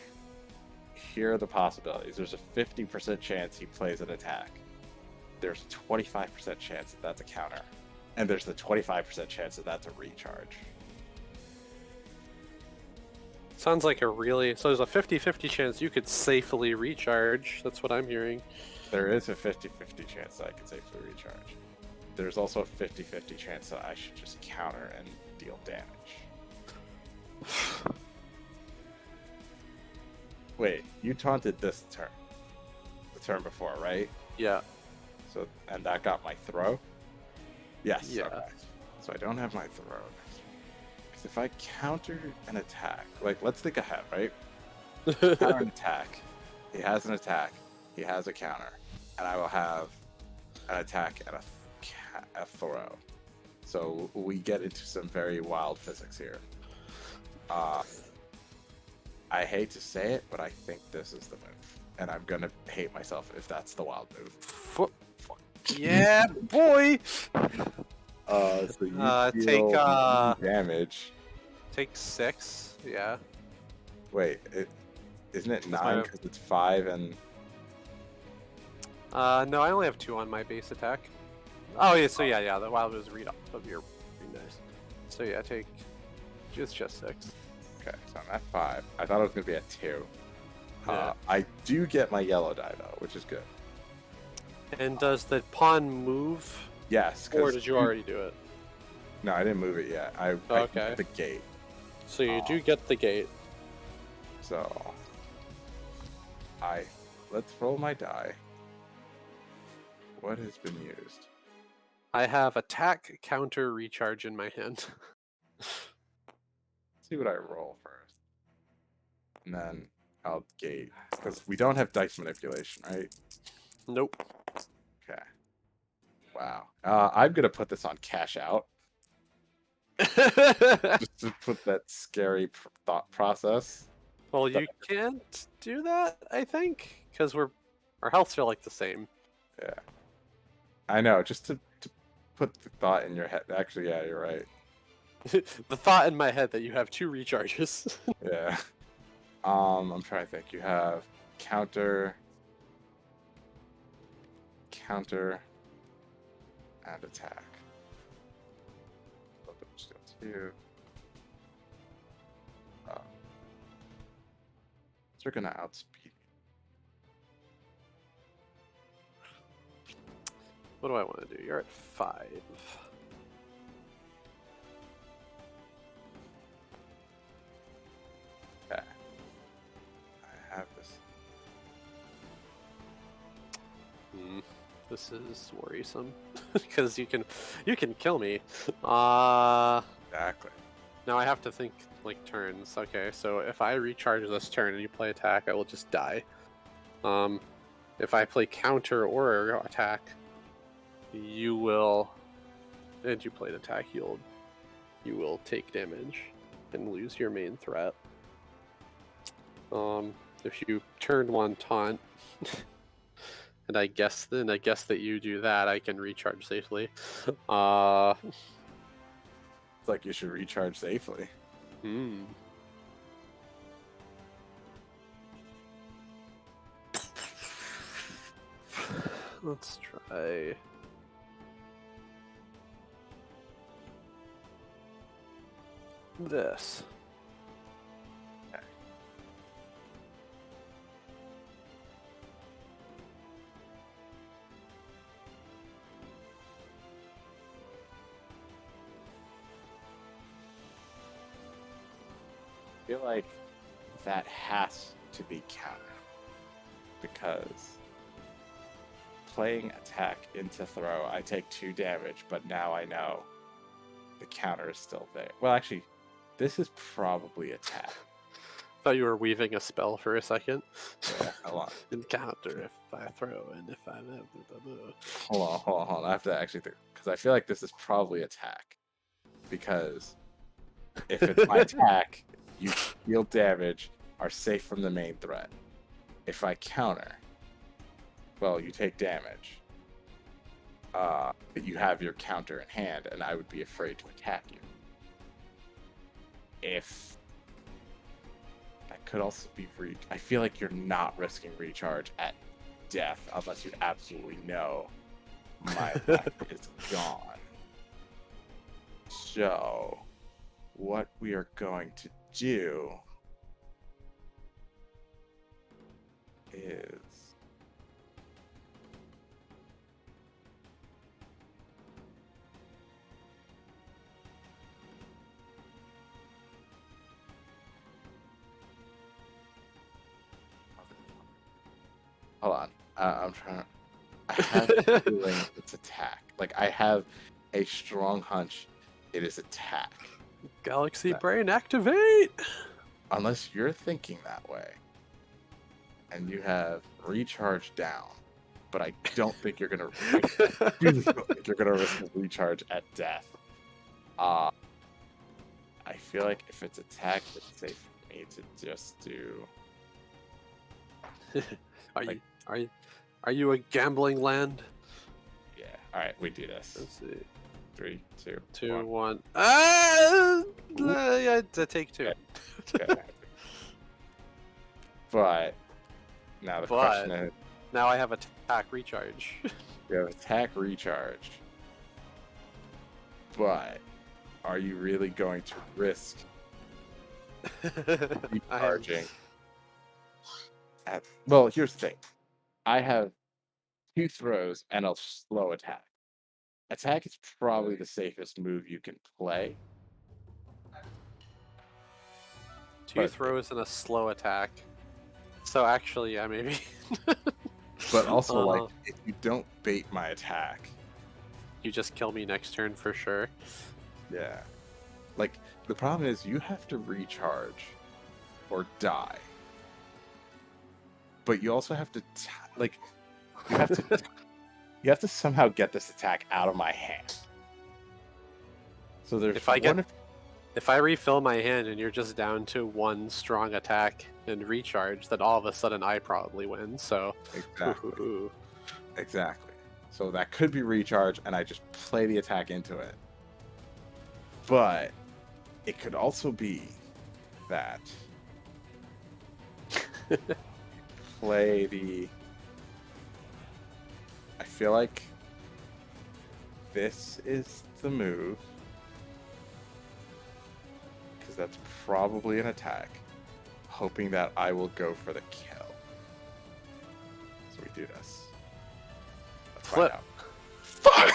Here are the possibilities. There's a 50% chance he plays an attack. There's a 25% chance that that's a counter. And there's the 25% chance that that's a recharge. Sounds like so there's a 50-50 chance you could safely recharge. That's what I'm hearing. There is a 50-50 chance that I could safely recharge. There's also a 50-50 chance that I should just counter and deal damage. Wait, you taunted this turn. The turn before, right? Yeah. So, and that got my throw? Yes. Yeah. Okay. So I don't have my throw. Because if I counter an attack, like, let's think ahead, right? Counter an attack. He has an attack. He has a counter. And I will have an attack and a throw. So we get into some very wild physics here. I hate to say it, but I think this is the move. And I'm going to hate myself if that's the wild move. Yeah, boy! So you take, deal damage. Take 6, yeah. Wait, isn't it 9 my- because it's 5 and... No, I only have 2 on my base attack. Oh, yeah, so yeah, the wild was read off of your pretty nice. So yeah, take... It's just 6. Okay, so I'm at 5. I thought it was going to be at 2. Yeah. I do get my yellow die, though, which is good. And does the pawn move? Yes. Or did you already do it? No, I didn't move it yet. I Okay. moved the gate. So you do get the gate. So... Let's roll my die. What has been used? I have attack, counter, recharge in my hand. Let's see what I roll first. And then I'll gate. Because we don't have dice manipulation, right? Nope. Okay. Wow. I'm going to put this on cash out. Just to put that scary thought process. Well, you can't do that, I think, because we're Our healths feel like the same. Yeah. I know, just to put the thought in your head. Actually, yeah, you're right. The thought in my head that you have 2 recharges. Yeah. I'm trying to think. You have counter, and attack. Still 2. They're gonna outspeed. What do I want to do? You're at 5. Okay. I have this. This is worrisome because you can kill me. Exactly. Now I have to think like turns. Okay, so if I recharge this turn and you play attack, I will just die. If I play counter or attack, you will, and you play an attack, you will take damage and lose your main threat. If you turn 1 taunt, and I guess that you do that, I can recharge safely. It's like you should recharge safely. Let's try. This. I feel like that has to be counter, because playing attack into throw, I take 2 damage, but now I know the counter is still there. Well, actually, this is probably attack. Thought you were weaving a spell for a second. Yeah, hold on. And counter if I throw, and if I... Hold on. I have to actually think, because I feel like this is probably attack. Because if it's my attack, you deal damage, are safe from the main threat. If I counter, well, you take damage. But you have your counter in hand, and I would be afraid to attack you. If that could also be I feel like you're not risking recharge at death unless you absolutely know my life is gone. So, what we are going to do is hold on. I'm trying to. I have a feeling it's attack. Like, I have a strong hunch it is attack. Galaxy Brain, activate! Unless you're thinking that way. And you have recharge down. But I don't think you're gonna. I really don't think you're gonna risk a recharge at death. I feel like if it's attack, it's safe for me to just do. Are you a gambling land? Yeah. All right, we do this. Let's see. 3, 2, 2, 1. 1. Yeah, to take 2. Okay. But now the question is, now I have attack recharge. you have attack recharge. But are you really going to risk recharging? Well, here's the thing. I have 2 throws and a slow attack. Attack is probably the safest move you can play. 2 throws and a slow attack. So actually, yeah, maybe. But also, like, if you don't bait my attack, you just kill me next turn for sure. Yeah. Like, the problem is you have to recharge or die. But you also have to, you have to somehow get this attack out of my hand. So there's If I refill my hand and you're just down to 1 strong attack and recharge, then all of a sudden I probably win. So Exactly. Exactly. So that could be recharge, and I just play the attack into it. But it could also be that play the. I feel like this is the move. Because that's probably an attack. Hoping that I will go for the kill. So we do this. Let's Flip. find out. Fuck!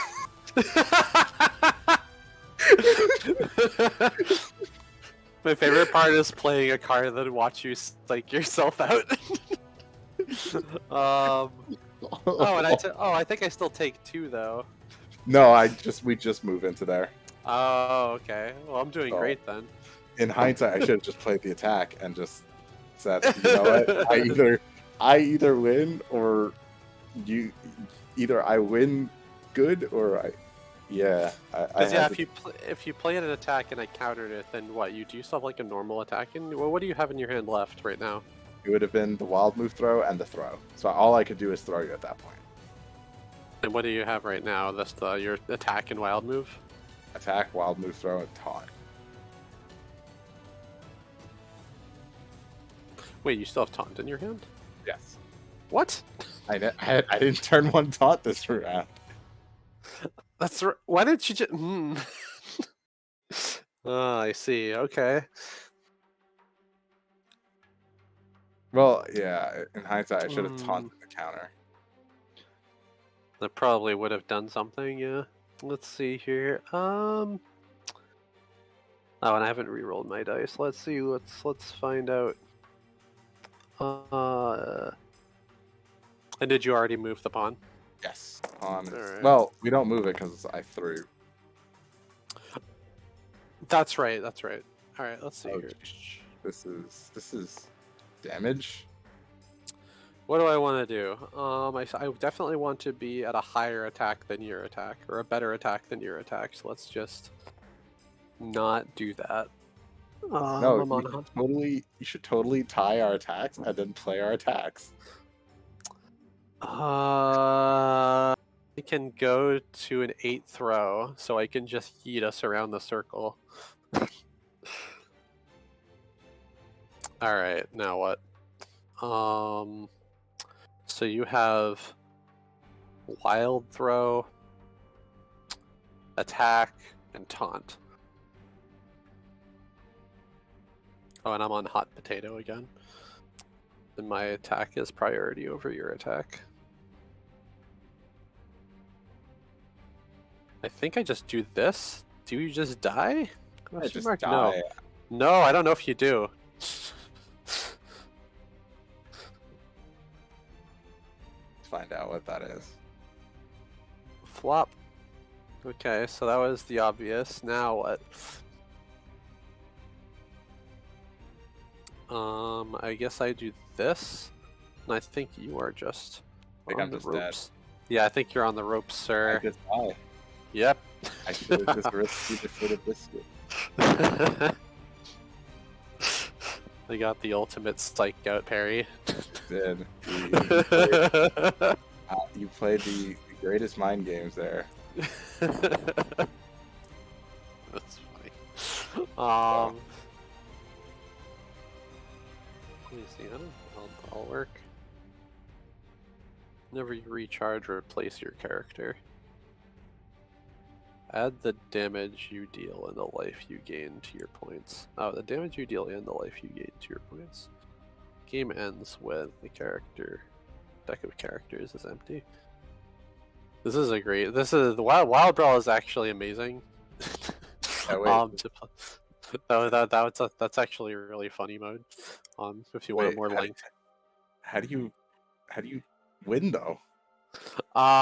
My favorite part is playing a card that watch you psych yourself out. I think I still take 2 though. No, we just move into there. Oh, okay. Well, I'm doing great then. In hindsight, I should have just played the attack and just said, you know what? I either win or you. Either I win good or I. Yeah. If you play an attack and I countered it, then what? You still have like a normal attack? And what do you have in your hand left right now? It would have been the wild move throw and the throw. So all I could do is throw you at that point. And what do you have right now? That's your attack and wild move? Attack, wild move, throw, and taunt. Wait, you still have taunt in your hand? Yes. What? I didn't turn 1 taunt this round. That's why didn't you just? Oh, I see. Okay. Well, yeah. In hindsight, I should have taunted the counter. That probably would have done something. Yeah. Let's see here. Oh, and I haven't re-rolled my dice. Let's see. Let's find out. And did you already move the pawn? Yes. Right. Right. Well, we don't move it because I threw. That's right. That's right. All right. Let's see here. This is damage. What do I want to do? I definitely want to be at a higher attack than your attack, or a better attack than your attack. So let's just not do that. No, you should totally tie our attacks and then play our attacks. I can go to an 8th throw, so I can just yeet us around the circle. All right, now what? So you have wild throw, attack, and taunt. Oh, and I'm on hot potato again. And my attack is priority over your attack. I think I just do this. Do you just die? I just die. No, I don't know if you do. Let's find out what that is. Flop. Okay, so that was the obvious. Now what? I guess I do this, and I think you are just on the ropes. Dead. Yeah, I think you're on the ropes, sir. I just die. Yep. I should have just risked you for the biscuit. They got the ultimate psych out parry. Did. You played the greatest mind games there. That's funny. Let me see. I'll work. Whenever you recharge or replace your character, add the damage you deal and the life you gain to your points. Oh, the damage you deal and the life you gain to your points. Game ends with the character deck of characters is empty. This is a great. This is the Wild Brawl is actually amazing. That's actually a really funny mode. If you want more length. How do you win though?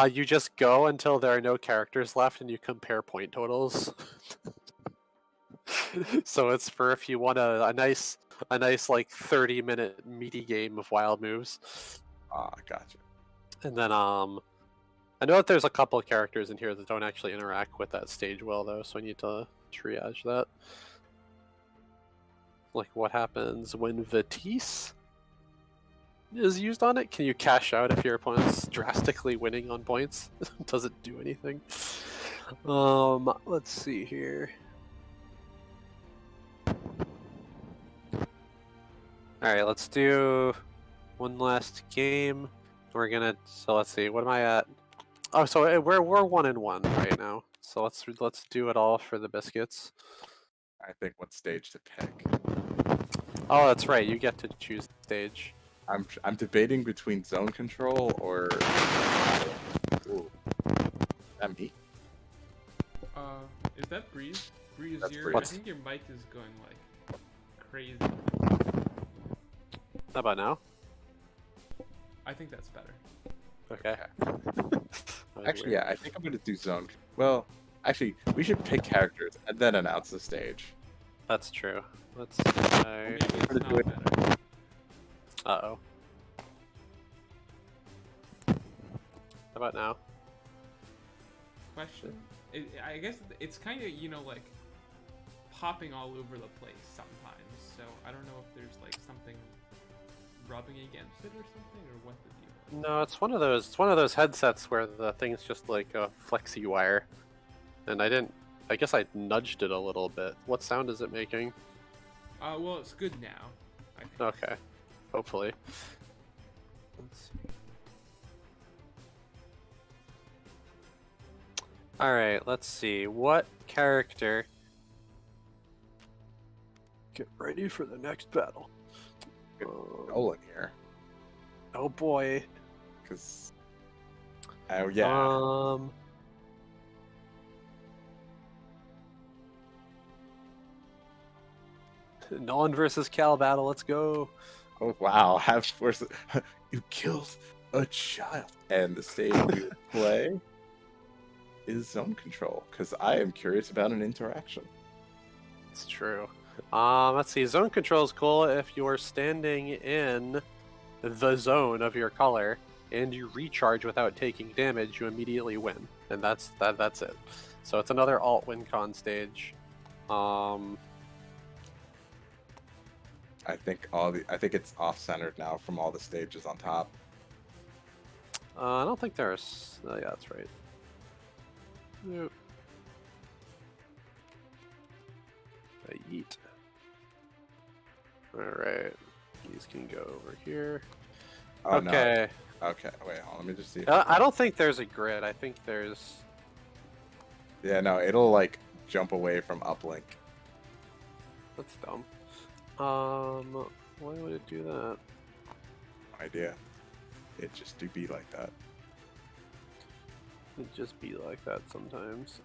You just go until there are no characters left, and you compare point totals. So it's for if you want a nice like 30-minute meaty game of Wild Moves. Gotcha. And then I know that there's a couple of characters in here that don't actually interact with that stage well though, so I need to triage that. like what happens when Vitesse is used on it. Can you cash out if your opponent's drastically winning on points? Does it do anything? Let's see here. Alright, let's do one last game. We're gonna, so let's see, what am I at? Oh, so we're 1-1 right now. So let's do it all for the biscuits. I think what stage to pick. Oh, that's right. You get to choose stage. I'm debating between zone control or. Ooh. That me? Is that Breeze? Breeze, That's I Breeze. think your mic is going like crazy. How about now? I think that's better. Okay. Actually, yeah, I think I'm gonna do zone. Well, actually, we should pick characters and then announce the stage. That's true. Let's Maybe try. it's gonna not do it. better. Uh-oh. How about now? Question? I guess it's kind of, you know, like popping all over the place sometimes. So I don't know if there's like something rubbing against it or something, or what the deal is. No, it's one of those headsets where the thing's just like a flexi wire. And I guess I nudged it a little bit. What sound is it making? Well, it's good now. I think. Okay. Hopefully. Let's see. Alright, let's see. What character... Get ready for the next battle. Nolan here, Oh boy. because. Oh yeah. Nolan versus Cal battle, let's go. Oh wow! Have force. You killed a child, and the stage we would play is zone control. Because I am curious about an interaction. It's true. Let's see. Zone control is cool if you're standing in the zone of your color and you recharge without taking damage, you immediately win, and that's it. So it's another alt win con stage. I think it's off-centered now from all the stages on top. I don't think there's. Oh, yeah, that's right. Nope. Yeet. Alright. These can go over here. Oh, Okay. No. Okay. Wait. Hold on, let me just see. I don't think there's a grid. I think there's. Yeah. No. It'll like jump away from uplink. That's dumb. Why would it do that? No idea. It just do be like that. It'd just be like that sometimes.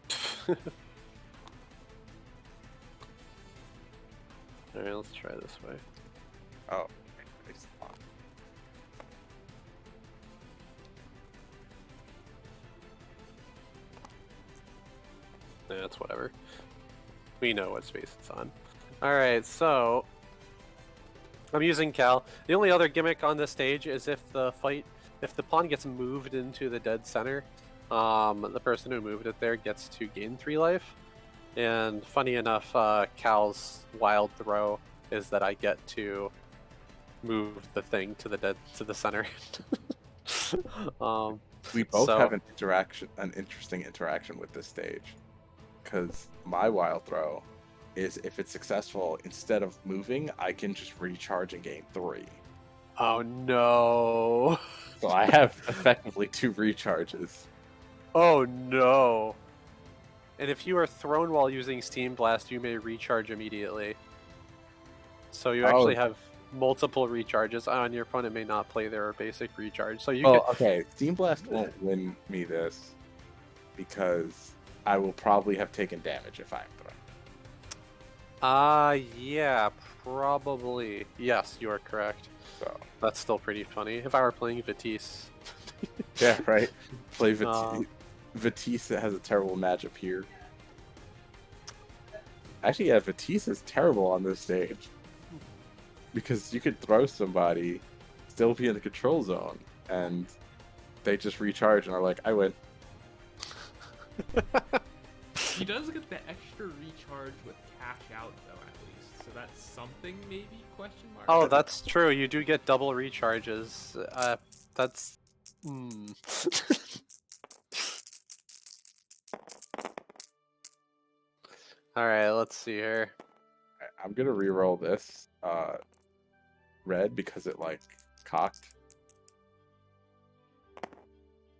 Alright, let's try this way. Oh. Yeah, that's whatever. We know what space it's on. Alright, so I'm using Cal. The only other gimmick on this stage is if the pawn gets moved into the dead center, the person who moved it there gets to gain 3 life. And funny enough, Cal's wild throw is that I get to move the thing to the center. We both have an interesting interaction with this stage, because my wild throw is if it's successful, instead of moving, I can just recharge and gain 3. Oh no! So I have effectively 2 recharges. Oh no! And if you are thrown while using Steam Blast, you may recharge immediately. So you actually have multiple recharges. And your opponent may not play their basic recharge. So you Okay, Steam Blast won't win me this, because I will probably have taken damage if I'm thrown. Yeah, probably. Yes, you are correct. So that's still pretty funny. If I were playing Vitesse. Yeah, right. Play Vitesse. Vitesse has a terrible matchup here. Actually, yeah, Vitesse is terrible on this stage. Because you could throw somebody, still be in the control zone, and they just recharge and are like, I win. He does get the extra recharge with cash out, though, at least. so that's something maybe? Question mark. Oh, that's true. You do get double recharges. That's. All right, let's see here. I'm gonna re-roll this red because it like cocked.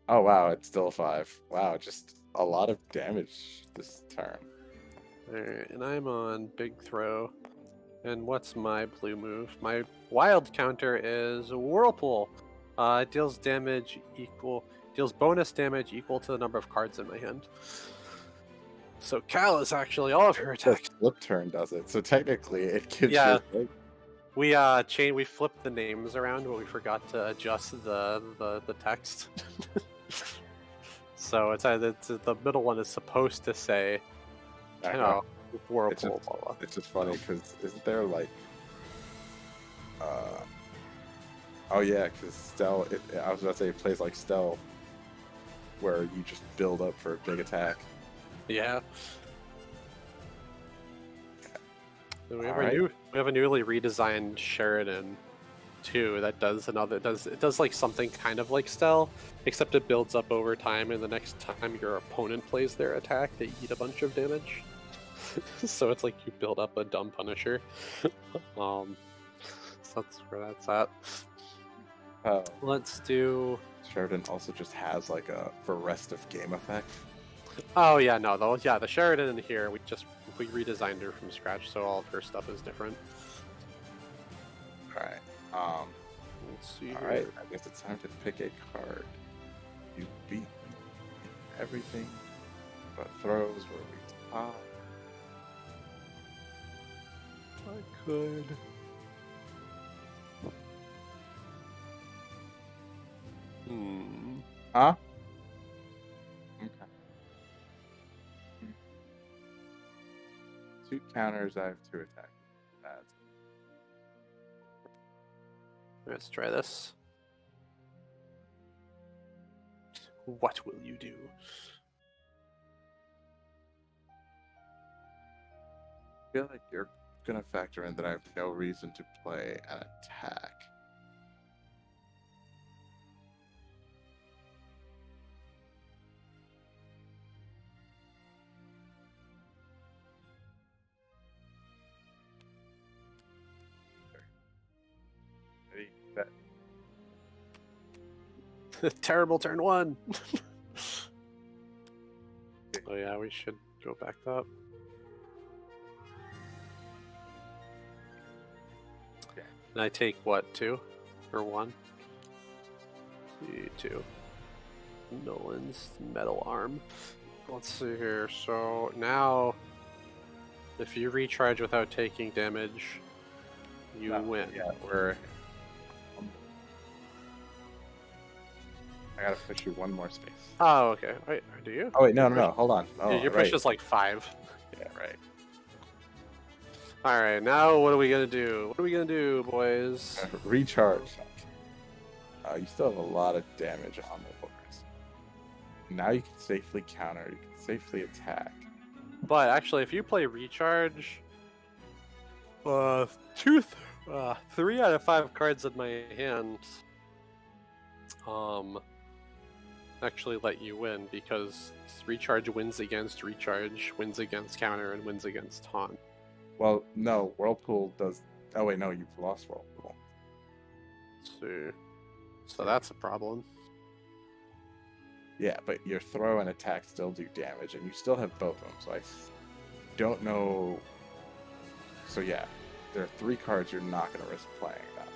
Oh wow, it's still a 5. Wow, just a lot of damage this turn. Alright, and I'm on big throw. And what's my blue move? My wild counter is Whirlpool. It deals bonus damage equal to the number of cards in my hand. So Cal is actually all of her The attacks. flip turn does it, so technically it gives Yeah. you. We flipped the names around, but we forgot to adjust the text. So it's the middle one is supposed to say, Whirlpool. Blah, blah. It's just funny because isn't there like, oh yeah, because Stell. I was about to say it plays like Stell, where you just build up for a big attack. Yeah. So we have Alright. we have a newly redesigned Sheridan too that does it does like something kind of like Stell, except it builds up over time, and the next time your opponent plays their attack, they eat a bunch of damage. So it's like you build up a dumb Punisher. So that's where that's at. Let's do. Sheridan also just has like a for rest of game effect. Oh yeah, no, the Sheridan in here we redesigned her from scratch, so all of her stuff is different. All right. Let's see. All right. I guess it's time to pick a card. You beat me in everything, but throws were weak spot. I could. Huh? Okay. 2 counters. I have 2 attacks. That's Let's try this. What will you do? I feel like you're gonna factor in that I have no reason to play an attack. Ready, set. Terrible turn 1. Oh yeah, we should go back up. Okay. And I take what, 2 or 1? 2. Nolan's metal arm. Let's see here. So now, if you recharge without taking damage, you win. Yeah, we're. I gotta push you one more space. Oh, okay. Wait, do you? Oh wait, no, hold on. Oh, Your right. push is like 5. Yeah, right. All right, now what are we gonna do? What are we gonna do, boys? Recharge. You still have a lot of damage on the boards. Now you can safely counter. You can safely attack. But actually, if you play recharge, 3 out of 5 cards in my hand, actually let you win, because recharge wins against recharge, wins against counter, and wins against taunt. Well, no, Whirlpool does. Oh wait, no, you've lost Whirlpool. Let's see. So that's a problem. Yeah, but your throw and attack still do damage, and you still have both of them. So I don't know. So yeah, there are 3 cards you're not going to risk playing that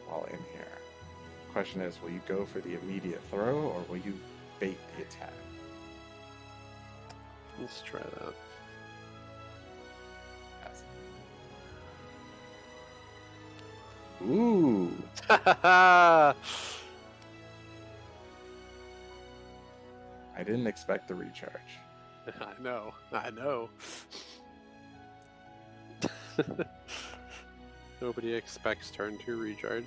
while in here. Question is, will you go for the immediate throw, or will you bait the attack? Let's try that. Yes. Ooh. I didn't expect the recharge. I know. Nobody expects turn 2 recharge.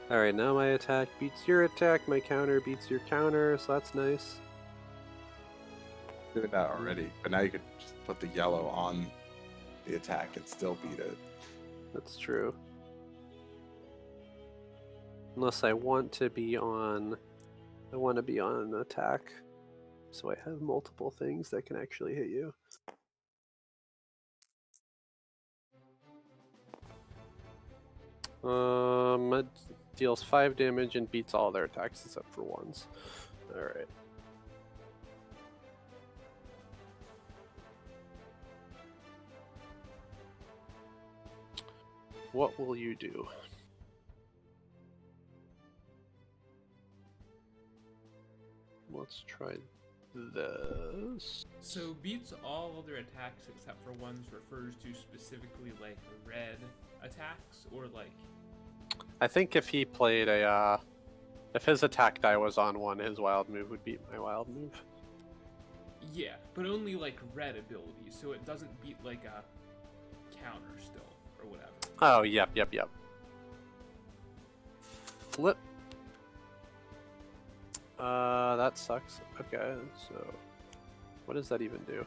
Alright, now my attack beats your attack, my counter beats your counter, so that's nice. doing that already, but now you could just put the yellow on the attack and still beat it. That's true. Unless I want to be on an attack, so I have multiple things that can actually hit you. It deals 5 damage and beats all their attacks except for ones. Alright. What will you do? Let's try this. So beats all other attacks except for ones refers to specifically like red attacks or like. I think if he played if his attack die was on 1, his wild move would beat my wild move. Yeah, but only like red abilities, so it doesn't beat like a counter still or whatever. Oh, yep. Flip. That sucks. Okay, so what does that even do?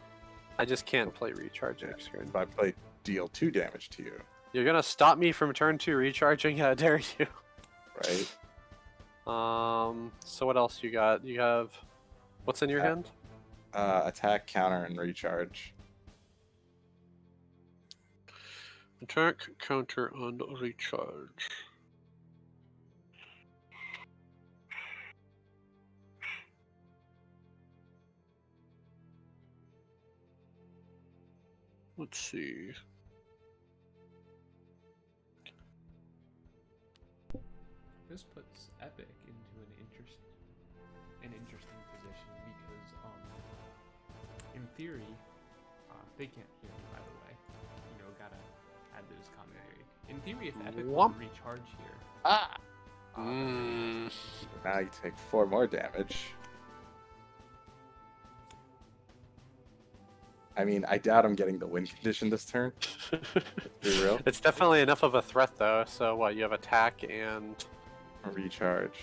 I just can't play recharge next turn. If I play deal 2 damage to you. You're gonna stop me from turn 2 recharging? How dare you? Right. So what else you got? You have what's in your hand? Attack, counter, and recharge. Attack, counter, and recharge. Let's see. This puts Epic into an interesting position because in theory, they can't hear me by the way. You know, gotta add those commentary. In theory, if Epic would recharge here. Now you take 4 more damage. I mean, I doubt I'm getting the win condition this turn. Be real. It's definitely enough of a threat, though. So what? You have attack and a recharge.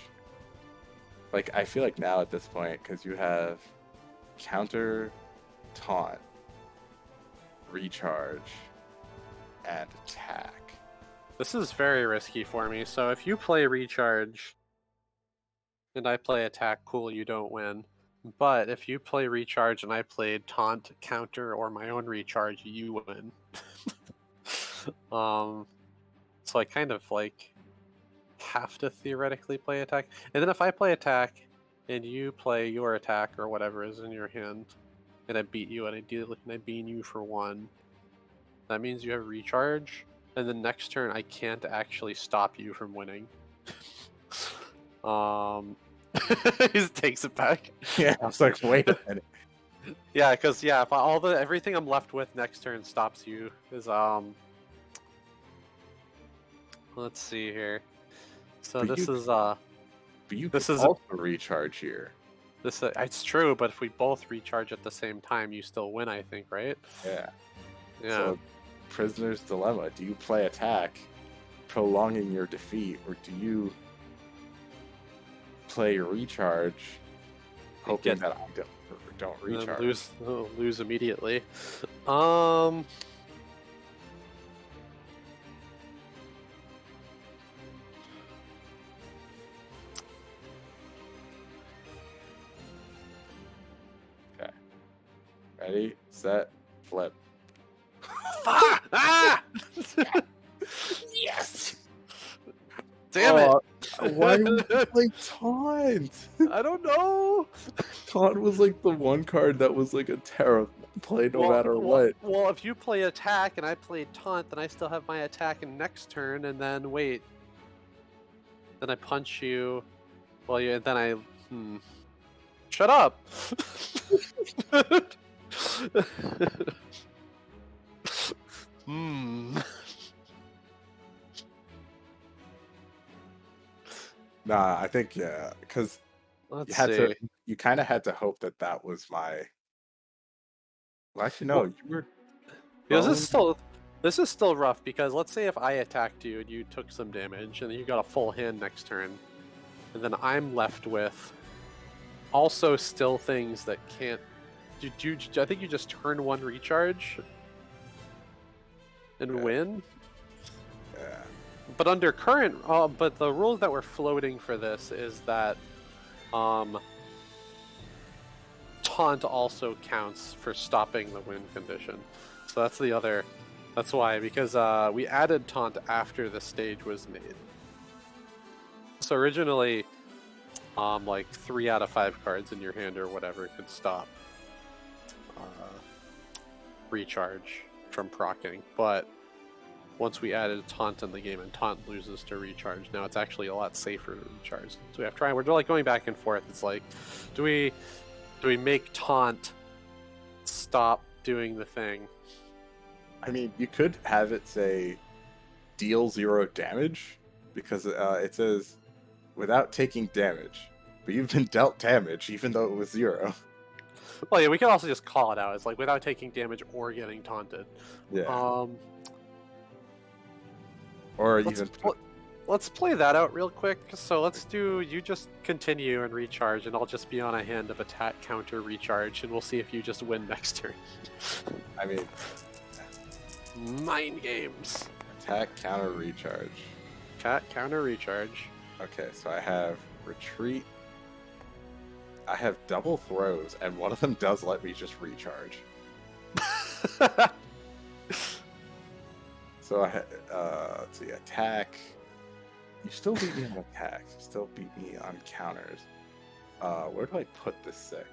Like, I feel like now at this point, because you have counter, taunt, recharge, and attack. This is very risky for me. So if you play recharge and I play attack, cool, you don't win. But if you play recharge and I played taunt, counter, or my own recharge, you win. So I kind of like have to theoretically play attack. And then if I play attack and you play your attack or whatever is in your hand, and I beat you and I beat you for 1, that means you have recharge. And the next turn I can't actually stop you from winning. He just takes it back. Yeah, I was like, wait a minute. Yeah, because if everything I'm left with next turn stops you is let's see here. So But this you- is But you This could is also recharge here. it's true, but if we both recharge at the same time, you still win, I think, right? Yeah. Yeah. So, prisoner's dilemma: do you play attack, prolonging your defeat, or do you play recharge, hoping that I don't And then recharge? lose immediately. Okay. Ready, set, flip. Ah! Yes! Damn it! Why did you play taunt? I don't know. Taunt was like the one card that was like a terrible play no matter what. Well, if you play attack and I play taunt, then I still have my attack in next turn, and then wait. Then I punch you. Well, yeah, then I. Shut up! Nah, I think because Let's you see. you kind of had to hope that was my. Well, actually, no, you were. Because this is still rough, because let's say if I attacked you and you took some damage and you got a full hand next turn, and then I'm left with also still things that can't I think you just turn 1 recharge and win. Yeah. But under current, but the rules that were floating for this is that taunt also counts for stopping the win condition. So that's the other. That's why, because we added taunt after the stage was made. So originally, like 3 out of 5 cards in your hand or whatever could stop recharge from proccing, but once we added taunt in the game and taunt loses to recharge, now it's actually a lot safer to recharge. So we have to try. We're like going back and forth. It's like, do we make taunt stop doing the thing? I mean, you could have it say deal 0 damage, because it says without taking damage, but you've been dealt damage even though it was 0. Well, yeah, we can also just call it out. It's like without taking damage or getting taunted. Yeah. Or let's play that out real quick. So let's do, you just continue and recharge, and I'll just be on a hand of attack, counter, recharge, and we'll see if you just win next turn. I mean, mind games. attack, counter, recharge. Attack, counter, recharge. Okay, so I have retreat. I have double throws, and one of them does let me just recharge. So let's see, attack. You still beat me on attacks. You still beat me on counters. Where do I put the 6?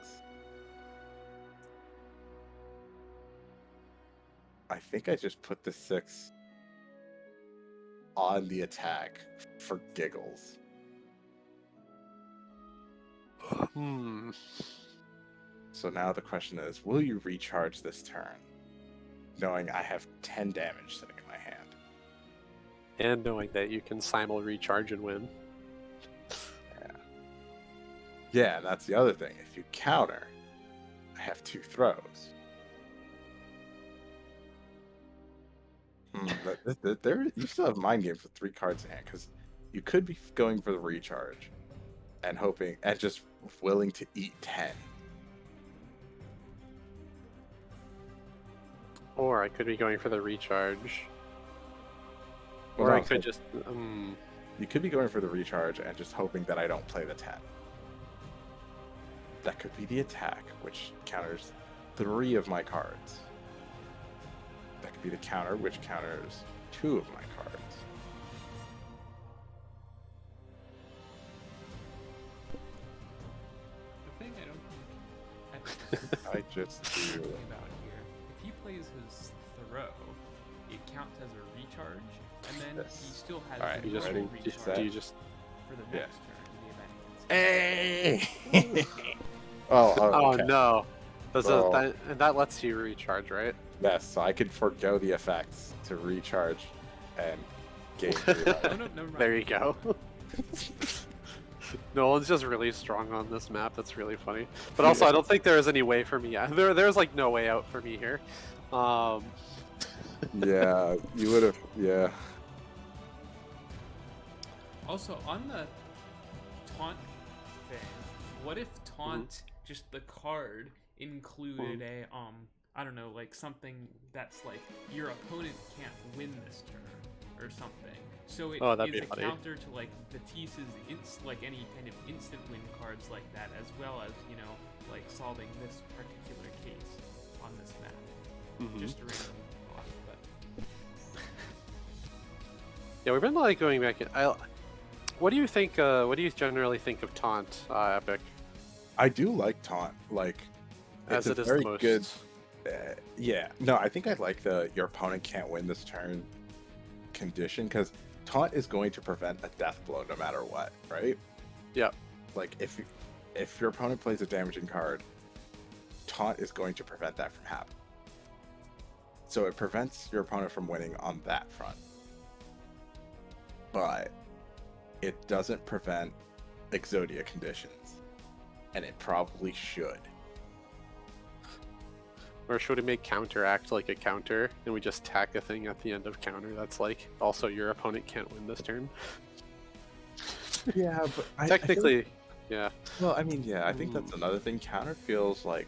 I think I just put the 6 on the attack for giggles. So now the question is, will you recharge this turn, knowing I have 10 damage sitting in my hand? And knowing that you can simul recharge and win. Yeah, that's the other thing. If you counter, I have 2 throws. You still have mind games with 3 cards in hand, because you could be going for the recharge and hoping, and just willing to eat 10. Or I could be going for the recharge. Well, Or no, I could so just... you could be going for the recharge and just hoping that I don't play the 10. That could be the attack, which counters 3 of my cards. That could be the counter, which counters 2 of my cards. The thing I don't think I just do. about here, if he plays his throw, it counts as a recharge, and then Yes. he still has Alright, the you just full ready? recharge Do you just... for the Yeah. next turn in the event he gets Hey! Oh, okay. Oh no. So- And that lets you recharge, right? Yes, so I could forego the effects to recharge and gain 3 life. Oh, no, never mind. There you go. Nolan's just really strong on this map. That's really funny. But also, I don't think there is any way for me. There's like no way out for me here. Yeah, you would have. Yeah. Also, on the taunt thing, what if taunt, just the card, included a, I don't know, like something that's like, your opponent can't win this turn, or something. So it that'd is be a funny. counter to like Batisse's, like any kind of instant win cards like that, as well as, you know, like solving this particular case on this map. Just a random thought, but... Yeah, we've been like going back. What do you think? What do you generally think of taunt, Epic? I do like taunt. Like, As it's it a is very the most... good. Yeah. No, I think I like the your opponent can't win this turn condition, because taunt is going to prevent a death blow no matter what, right? Yep. Like if your opponent plays a damaging card, taunt is going to prevent that from happening. So it prevents your opponent from winning on that front. But it doesn't prevent Exodia conditions. And it probably should. Or should we make counter act like a counter, and we just tack a thing at the end of counter that's like, also your opponent can't win this turn? Yeah, but Technically, yeah. Well, I mean, yeah, I think that's another thing. Counter feels like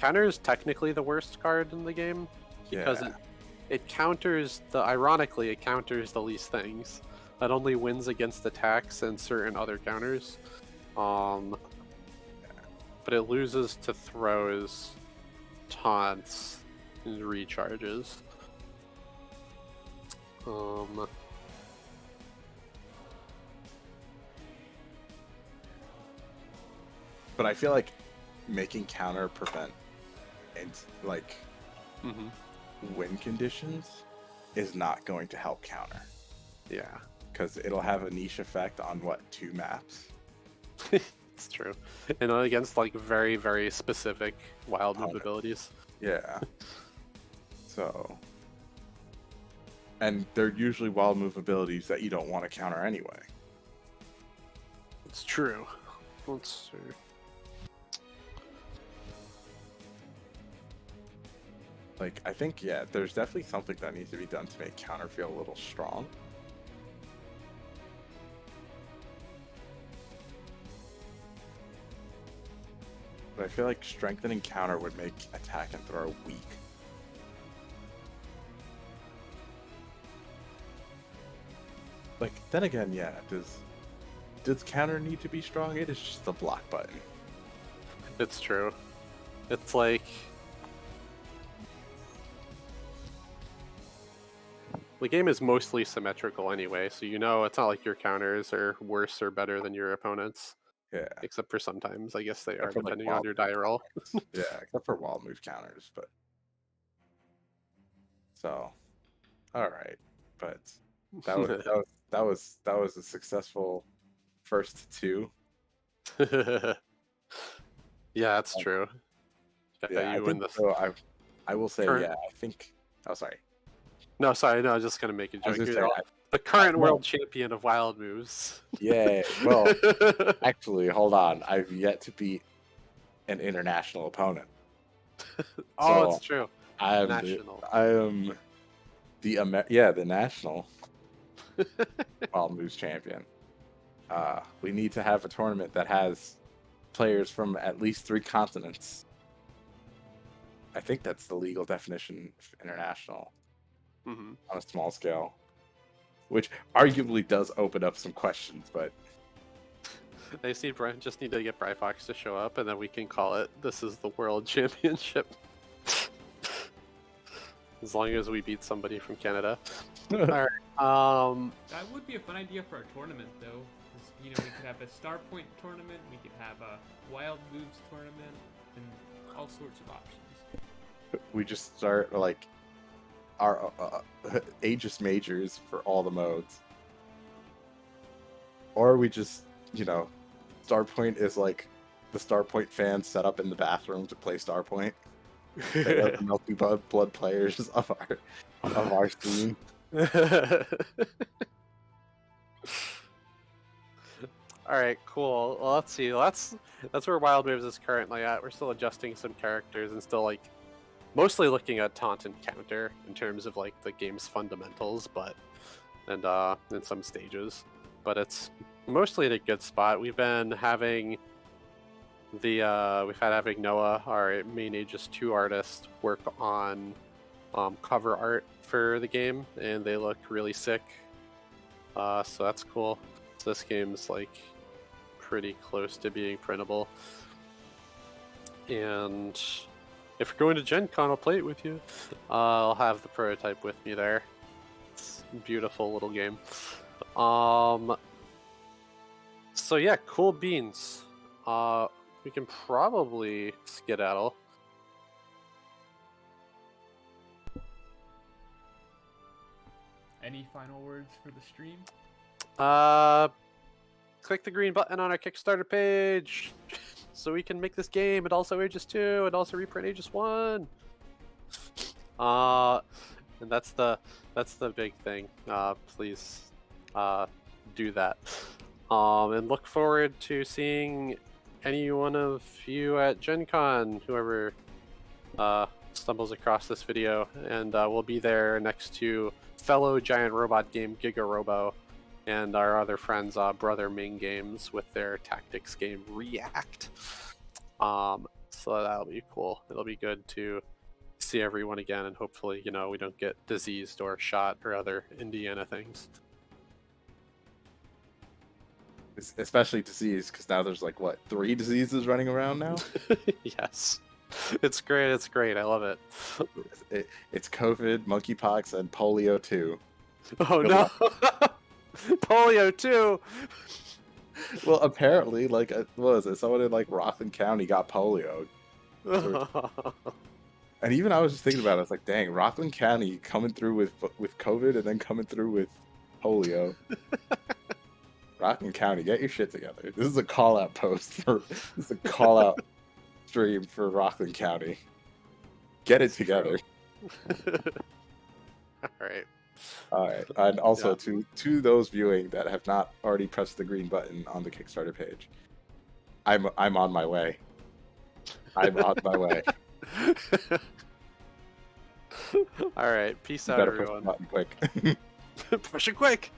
Counter is technically the worst card in the game because Yeah. it counters ironically, it counters the least things. It only wins against attacks and certain other counters. But it loses to throws, taunts, and recharges. But I feel like making counter prevent and like win conditions is not going to help counter. Yeah. Because it'll have a niche effect on what, 2 maps? It's true. And against like very, very specific wild move abilities. Yeah. So. And they're usually wild move abilities that you don't want to counter anyway. It's true. Let's see. Like, I think, yeah, there's definitely something that needs to be done to make counter feel a little strong. But I feel like strengthening counter would make attack and throw weak. Like, then again, yeah, does counter need to be strong? It is just the block button. It's true. It's like the game is mostly symmetrical anyway, so you know it's not like your counters are worse or better than your opponents. Yeah. Except for sometimes, I guess they are, Except for, like, depending on your die roll. Yeah, except for wild move counters, but so all right. But that was a successful first 2. Yeah, that's true. Yeah, you win this. so. I will say, Current- yeah, I think. Oh, sorry. No, sorry, no, I was just gonna make a I was joke. gonna You're say, the current world champion of wild moves. yeah. Well, actually, hold on. I've yet to beat an international opponent. Oh, So, it's true. I am National. the national Wild Moves champion. We need to have a tournament that has players from at least 3 continents. I think that's the legal definition of international on a small scale, which arguably does open up some questions, but They just need to get Bryfox to show up, and then we can call it. This is the World Championship. As long as we beat somebody from Canada. All right. That would be a fun idea for a tournament, though. 'Cause, we could have a Star Point tournament, we could have a Wild Moves tournament, and all sorts of options. we just start like our Aegis majors for all the modes, or we just Starpoint is like the Starpoint fans set up in the bathroom to play Starpoint. They are the Melty Blood players of our team. All right, cool. Well, let's see. That's where Wild Moves is currently at. We're still adjusting some characters and still like mostly looking at taunt and counter in terms of like the game's fundamentals, and in some stages. But it's mostly at a good spot. We've been having having Noah, our main Aegis 2 artist, work on cover art for the game, and they look really sick. So that's cool. So this game's like pretty close to being printable. And if you're going to Gen Con, I'll play it with you. I'll have the prototype with me there. It's a beautiful little game. So yeah, cool beans. We can probably skedaddle. Any final words for the stream? Click the green button on our Kickstarter page so we can make this game, and also Aegis 2, and also reprint Aegis 1. And that's the big thing. Please do that. And look forward to seeing any one of you at Gen Con, whoever stumbles across this video, and we'll be there next to fellow giant robot game Giga Robo and our other friends Brother Ming Games with their tactics game React. So that'll be cool. It'll be good to see everyone again, and hopefully, we don't get diseased or shot or other Indiana things. Especially disease, because now there's like, what, 3 diseases running around now? Yes. It's great. It's great. I love it. It's COVID, monkeypox, and polio too. Oh, no. Polio, too. Well, apparently, like, what was it? Someone in, like, Rockland County got polio. And even I was just thinking about it. I was like, dang, Rockland County coming through with COVID and then coming through with polio. Rockland County, get your shit together. This is a call-out this is a call-out stream for Rockland County. Get it together. All right. And also to those viewing that have not already pressed the green button on the Kickstarter page, I'm on my way. I'm on my way. All right. Peace out, Better everyone. push the button quick. Push it quick.